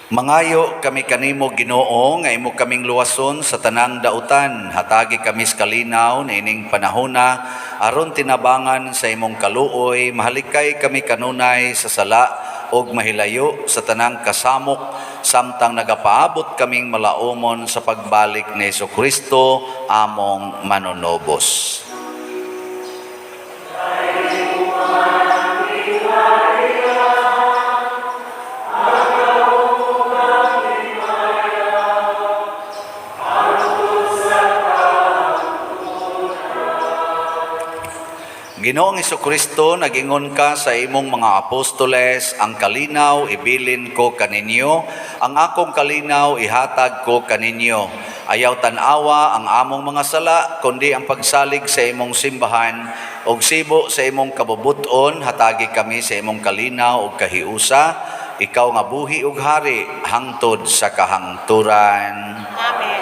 Mangayo kami kanimo Ginoo nga imo kaming luwason sa tanang dautan, hatagi kami sa kalinaw niining panahona aron tinabangan sa imong kaluoy, mahalikay kami kanunay sa sala ug mahilayo sa tanang kasamok, samtang nagapaabot kaming malaumon sa pagbalik ni Hesukristo among manunobos. Ginoong Kristo, nagingon ka sa imong mga apostoles, ang kalinaw ibilin ko kaninyo, ang akong kalinaw ihatag ko kaninyo. Ayaw tanawa ang among mga sala, kundi ang pagsalig sa imong simbahan, og sibo sa imong kabubuton, hatagi kami sa imong kalinaw ug kahiusa, ikaw nga buhi ug hari, hangtod sa kahangturan. Amen.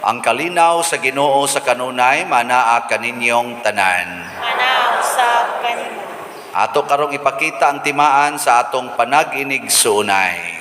Ang kalinaw sa Ginoo sa kanunay, manaa kaninyong tanan. Ana usab kanimo. Ato karong ipakita ang timaan sa atong panag-inig suunay.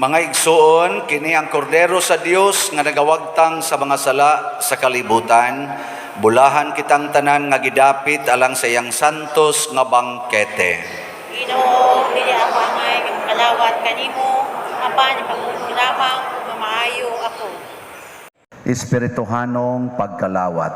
Mga igsoon, kini ang kordero sa Dios nga nagawagtang sa mga sala sa kalibutan. Bulahan kitang tanan nga gidapit alang sa iyang santos nga bangkete. Ginoo, dili ako angay kalawat kanimo, apan ipagbuo lamang ug mamaayo ako. Espirituhanong pagkalawat.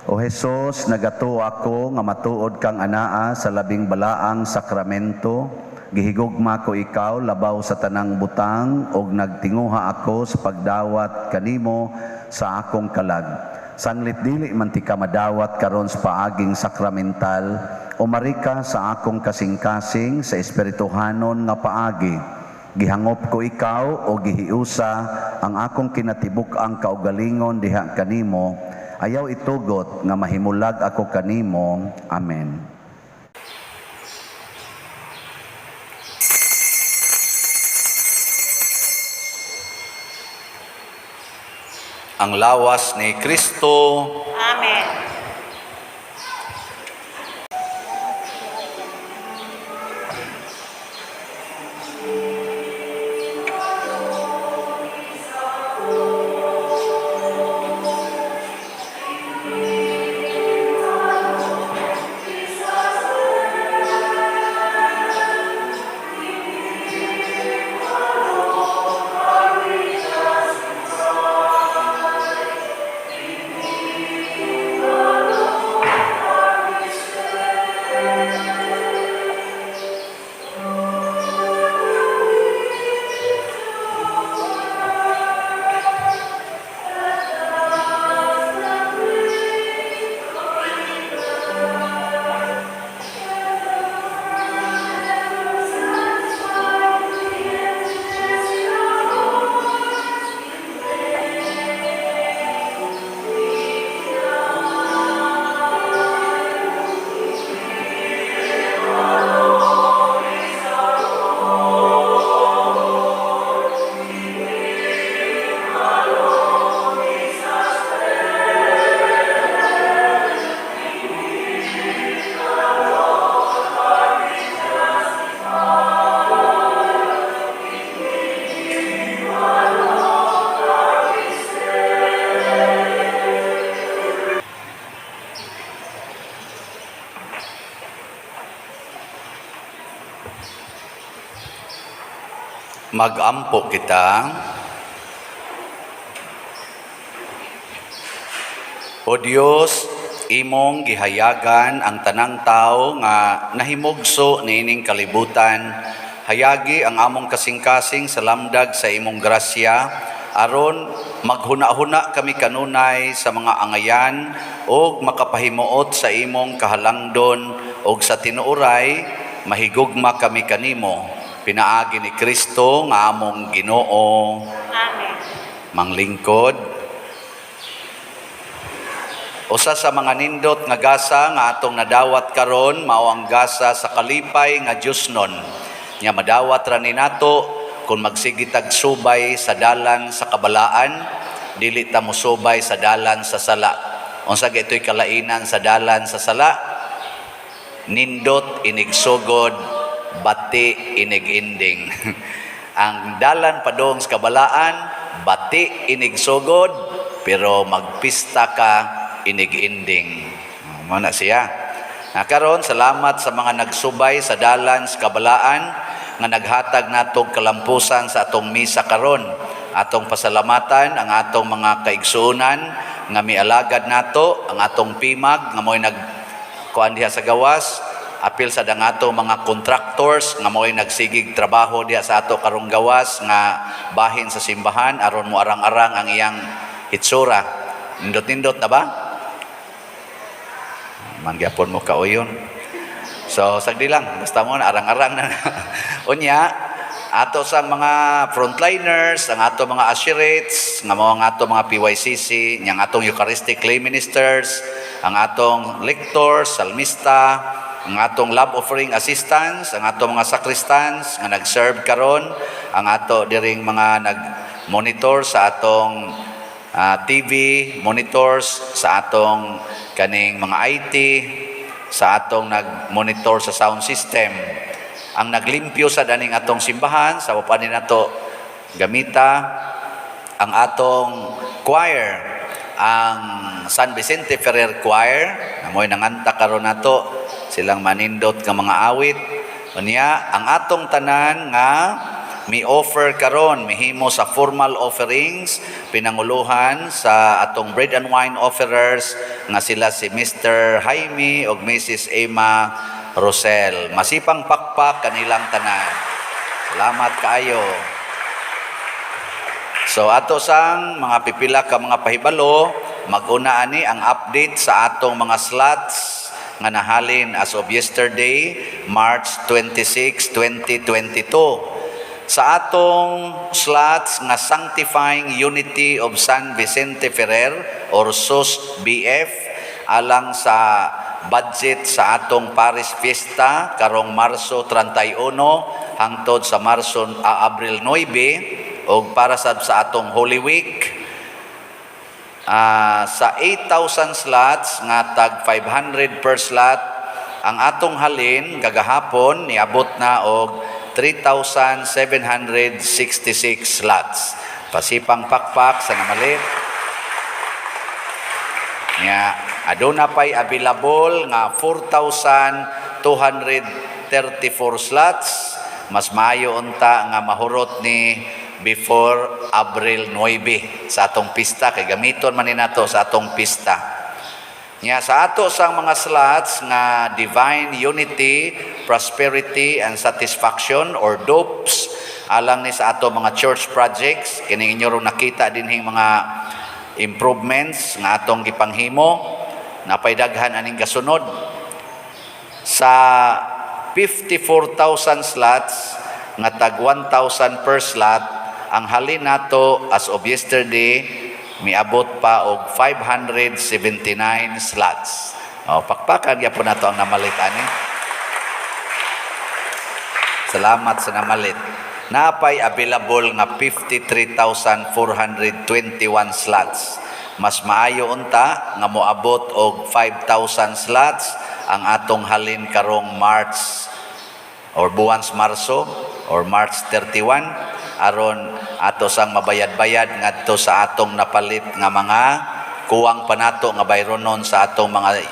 O Jesus, nagato ako nga matuod kang anaa sa labing balaang sakramento. Gihigugma ko ikaw labaw sa tanang butang og nagtinguha ako sa pagdawat kanimo sa akong kalag. Sanglit dili man ti ka madawat karon sa paaging sakramental, o marika sa akong kasing-kasing sa espirituhanon nga paagi. Gihangop ko ikaw o gihiusa ang akong kinatibuk ang kaugalingon diha kanimo. Ayaw itugot nga mahimulag ako kanimo. Amen. Ang lawas ni Kristo. Amen. Mag-ampo kita. O Dios, imong gihayagan ang tanang tao nga nahimugso niining kalibutan. Hayagi ang among kasing-kasing sa lamdag sa imong grasya, aron maghuna-huna kami kanunay sa mga angayan o makapahimuot sa imong kahalangdon o sa tinuoray mahigugma kami kanimo, pinaagi ni Kristo nga among Ginoo. Amen. Manglingkod. Usa sa mga nindot nga gasa nga atong nadawat karon mao ang gasa sa kalipay nga Diosnon. Nya madawat ra ni nato kung magsigitag subay sa dalan sa kabalaan, dili ta musubay sa dalan sa sala. Unsa gitoy kalainan sa dalan sa sala? Nindot inigsugod, bati iniginding. Ang dalan padong sa kabalaan, bati inigsugod, pero magpista ka iniginding. Muna siya. Karon salamat sa mga nagsubay sa dalan sa kabalaan nga naghatag natong kalampusan sa atong misa karon. Atong pasalamatan ang atong mga kaigsuonan nga mialagad nato, ang atong pimag nga mo'y nagkuan diha sa gawas, apil sa dangatong mga contractors nga mo'y nagsigig trabaho diha sa ato karong gawas nga bahin sa simbahan aron mo arang-arang ang iyang hitsura. Nindot-nindot na ba? Mangyapon mo kauyon. So sagdi lang, basta mo na arang-arang na. Unya, ato sa mga frontliners, ang ato mga usherates, nga mo ang ato mga PYCC, ang atong Eucharistic lay ministers, ang atong lectors, salmista, ang atong love offering assistants, ang atong mga sacristans nga nag-serve karon, ang ato diring mga nag-monitor sa atong TV, monitors sa atong kaning mga IT, sa atong nag-monitor sa sound system, ang naglimpyo sa daning atong simbahan, sa papanin nato gamita, ang atong choir, ang San Vicente Ferrer Choir, na mo'y nanganta karon nato, silang manindot nga mga awit. Unya, ang atong tanan nga mi-offer karon, mihimo sa formal offerings, pinanguluhan sa atong bread and wine offerers, nga sila si Mr. Jaime o Mrs. Emma Rosel. Masipang pakpak kanilang tanan. Salamat kaayo. So ato sang mga pipila ka mga pahibalo, mag-una ani ang update sa atong mga slots nga nahalin as of yesterday, March 26, 2022. Sa atong slots nga Sanctifying Unity of San Vicente Ferrer or SUS-BF alang sa budget sa atong Paris Fiesta karong Marso 31 hangtod sa Abril 9 o para sa atong Holy Week sa 8,000 slots nga tag 500 per slot ang atong halin gagahapon niabot na og 3,766 slots. Pasipang pakpak sa namalit. Nya aduna pay available nga 4,234 slots. Mas maayo unta nga mahurot ni before Abril 9 sa atong pista kay gamiton man ni nato sa atong pista. Nya sa ato sang mga slots nga Divine Unity, Prosperity and Satisfaction or DOPS alang ni sa ato mga church projects kini inyo ron nakita dinhing mga improvements nga atong gipanghimo. Napay daghan aning kasunod sa 54,000 slots nga tag 1,000 per slot ang halin nato as of yesterday miabot pa og 579 slots. Pakpakan gyapon nato ang namalit ani. Salamat sa namalit. Napay available nga 53,421 slots. Mas maayo unta nga moabot og 5,000 slots ang atong halin karong March or buwans Marso or March 31 aron ato sang mabayad-bayad ngadto sa atong napalit nga mga kuwang panato nga bayronon sa atong mga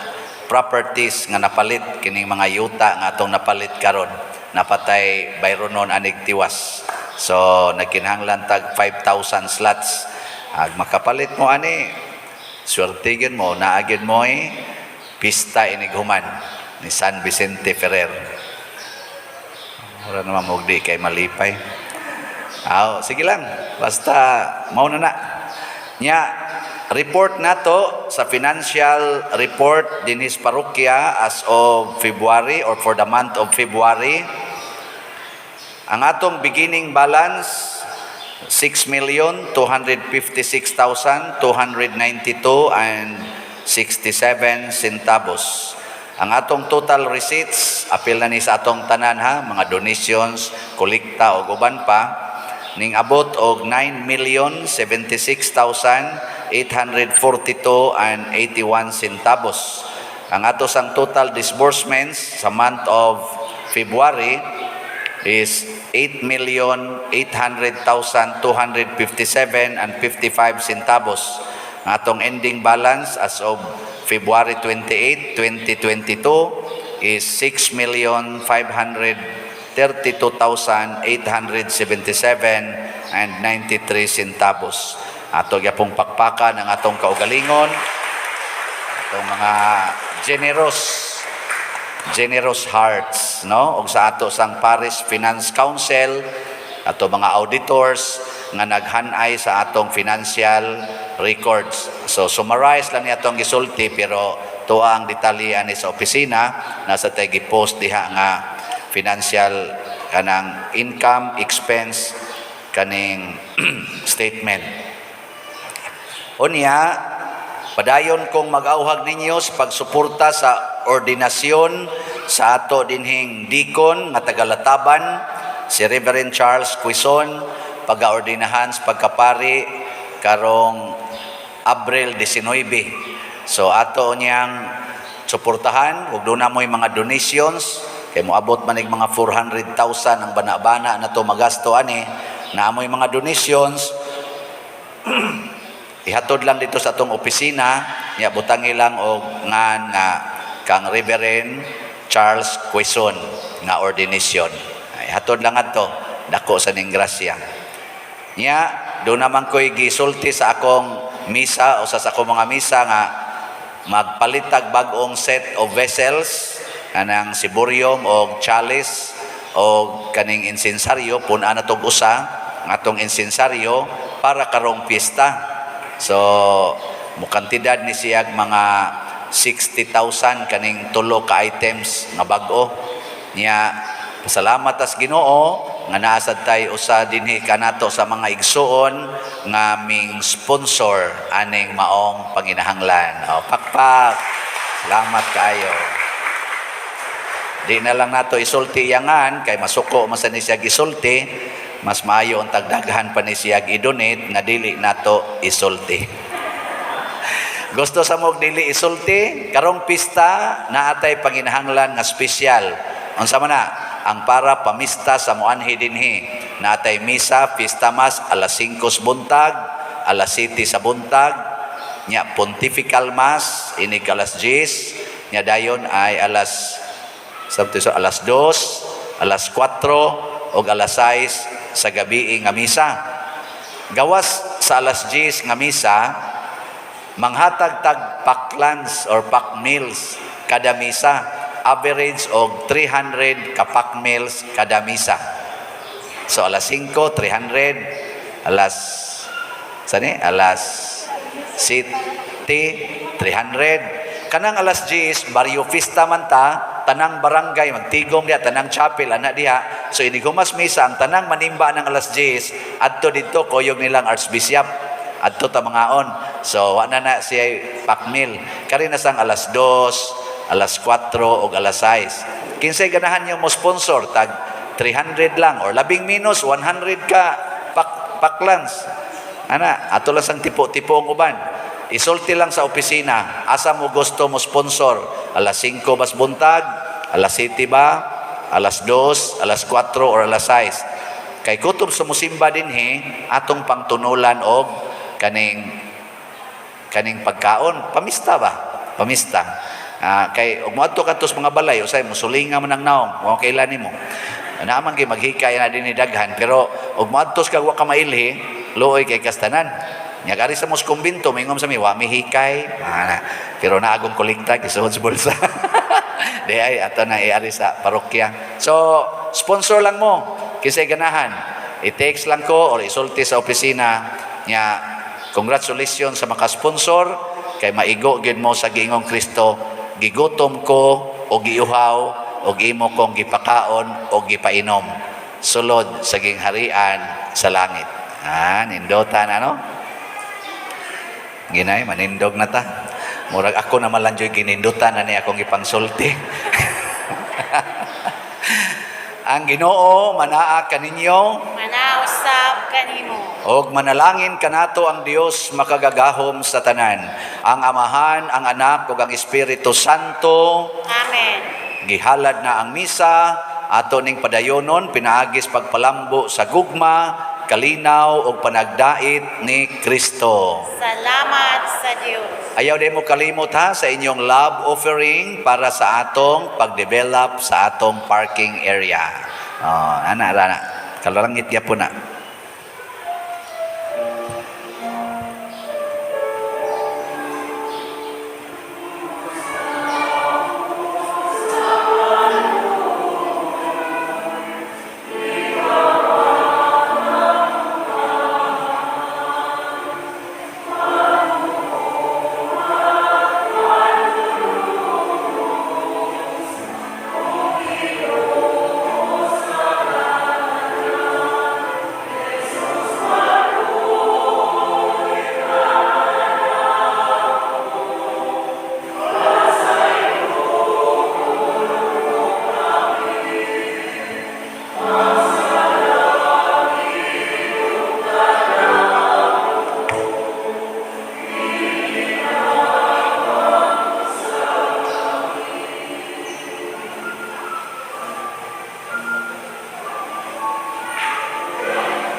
properties nga napalit kining mga yuta nga atong napalit karon napatay bayronon anig tiwas. So nagkinahanglan tag 5,000 slots. Ag makapalit mo ani, swertigen mo, naagin mo pista inighuman ni San Vicente Ferrer. Wala naman mugdi kay malipay. Sige lang, basta mauna na. Nya, report nato sa financial report din his parokya as of February or for the month of February, ang atong beginning balance 6,256,292 and 67 centavos. Ang atong total receipts, apil na ni sa atong tanan ha, mga donations, kolekta o uban pa, ning abot og 9,076,842 and 81 centavos. Ang ato sang total disbursements sa month of February is 8,800,257 and 55 centavos. Ang atong ending balance as of February 28, 2022 is 6,532,877 and 93 centavos. Ato gyapong pakpakan ang atong kaugalingon, atong mga generous hearts, no? Og sa ato sang Parish Finance Council, ato mga auditors nga naghanay sa atong financial records. So summarize lang ni atong gisulti pero tuwa ang detalye ani sa opisina nasa tay gi-post diha nga financial kanang income expense kaning statement. Unya, padayon kong mag-auhag ninyo sa pagsuporta sa ordinasyon sa ato dinhing deacon nga tagalataban si Reverend Charles Quezon, pag-aordinahan sa pagkapari karong Abril 19. So ato niyang suportahan, ug doon na mo'y mga donations, kay moabot manig mga 400,000 ang bana-bana na to magasto ani, na amoy mga donations, ihatod lang dito sa atong opisina, niya butangi lang og nga kang Reverend Charles Quezon nga ordination. Ihatod lang ato, dako sa ning grasya. Niya, doon naman ko'y gisulti sa akong misa o sa akong mga misa nga magpalitag bagong set of vessels kanang siburium o chalice o kaning insensaryo puna na tong usa ng atong insensaryo para karong piyesta. So mukantidad ni siyag mga 60,000 kaning tulo ka items nga bag-o niya. Pasalamat as Ginoo nga naasad tayo usa dinhi kanato sa mga igsuon nga ming sponsor aning maong panginahanglan. O pakpak. Salamat kayo. Di na lang nato isulti yangan kay masuko man sa ni siya gisulti, mas maayo ang tagdaghan pa ni siya i-donate nga dili nato isulti. Gusto sa mog dili isulti karong pista naatay panginahanglan nga espesyal. Unsa man na ang para pamista sa muanhi dinhi natay misa fiesta mas alas 5 sa buntag, alas 7 sa buntag, nya pontifical mass inig alas 10, nya dayon ay alas 2, alas 4 ug alas 6 sa gabi nga misa. Gawas sa alas 10 nga misa, manghatag tag pack lunch or pack meals kada misa. Average og 300 ka pack meals kada misa. So alas 5, 300, alas 7, 300. Kanang alas 10, baryo fiesta man ta, tanang barangay, magtigom diha, tanang chapel, anak diha. So inigumas misa, ang tanang manimba ng alas 10, adto dito, koyog nilang archbishop, adto ta mangaon. So wala na siya pack meal. Kari na sang alas 2, alas 4 o alas 6. Kinsay ganahan niyo mo sponsor, tag 300 lang or labing minus 100 ka pack lunch. Ana, ato lang sang tipo-tipo ang uban. Isulti lang sa opisina, asa mo gusto mo sponsor? Alas 5 bas buntag, alas 7 ba, alas 2, alas 4 or alas 6. Kay kutob sa musimba dinhi atong pangtunulan og kaning pagkaon, pamista ba? Pamista. Kay ug moadto kadtos mga balay usay musulinga man ang naong wa kailan nimo naaman kay maghikay na dinhi daghan pero ug moadtos kag wa ka mailhi luoy kay kastanan nya gari sa mos kumbinto mingom sa mi wa mi hikay pero naagong kolekta gisuhod sa bulsa di ay ato na iari sa parokya. So sponsor lang mo kisay ganahan i-text lang ko or isulti sa opisina nya Congratulations sa makasponsor kay maigo gid mo sa giingong Kristo. Gigutom ko o giuhaw o imo kong gipakaon o gipainom sulod sa gingharian sa langit. Nindotan ano? Ginay manindog na ta. Murag ako na malanjoy ginindutan na ni akong ipangsulti. Ang Ginoo manaa kaninyo, Manausab kanimo. og manalangin kanato ang Dios makagagahom sa tanan. Ang Amahan, ang Anak, ug ang Espiritu Santo. Amen. Gihalad na ang misa, ato ning padayonon, pinaagis pagpalambo sa gugma, kalinaw ug panagdait ni Kristo. Salamat sa Dios. Ayaw din mo kalimot ha sa inyong love offering para sa atong pag-develop sa atong parking area. Ana, kalangit ya po na.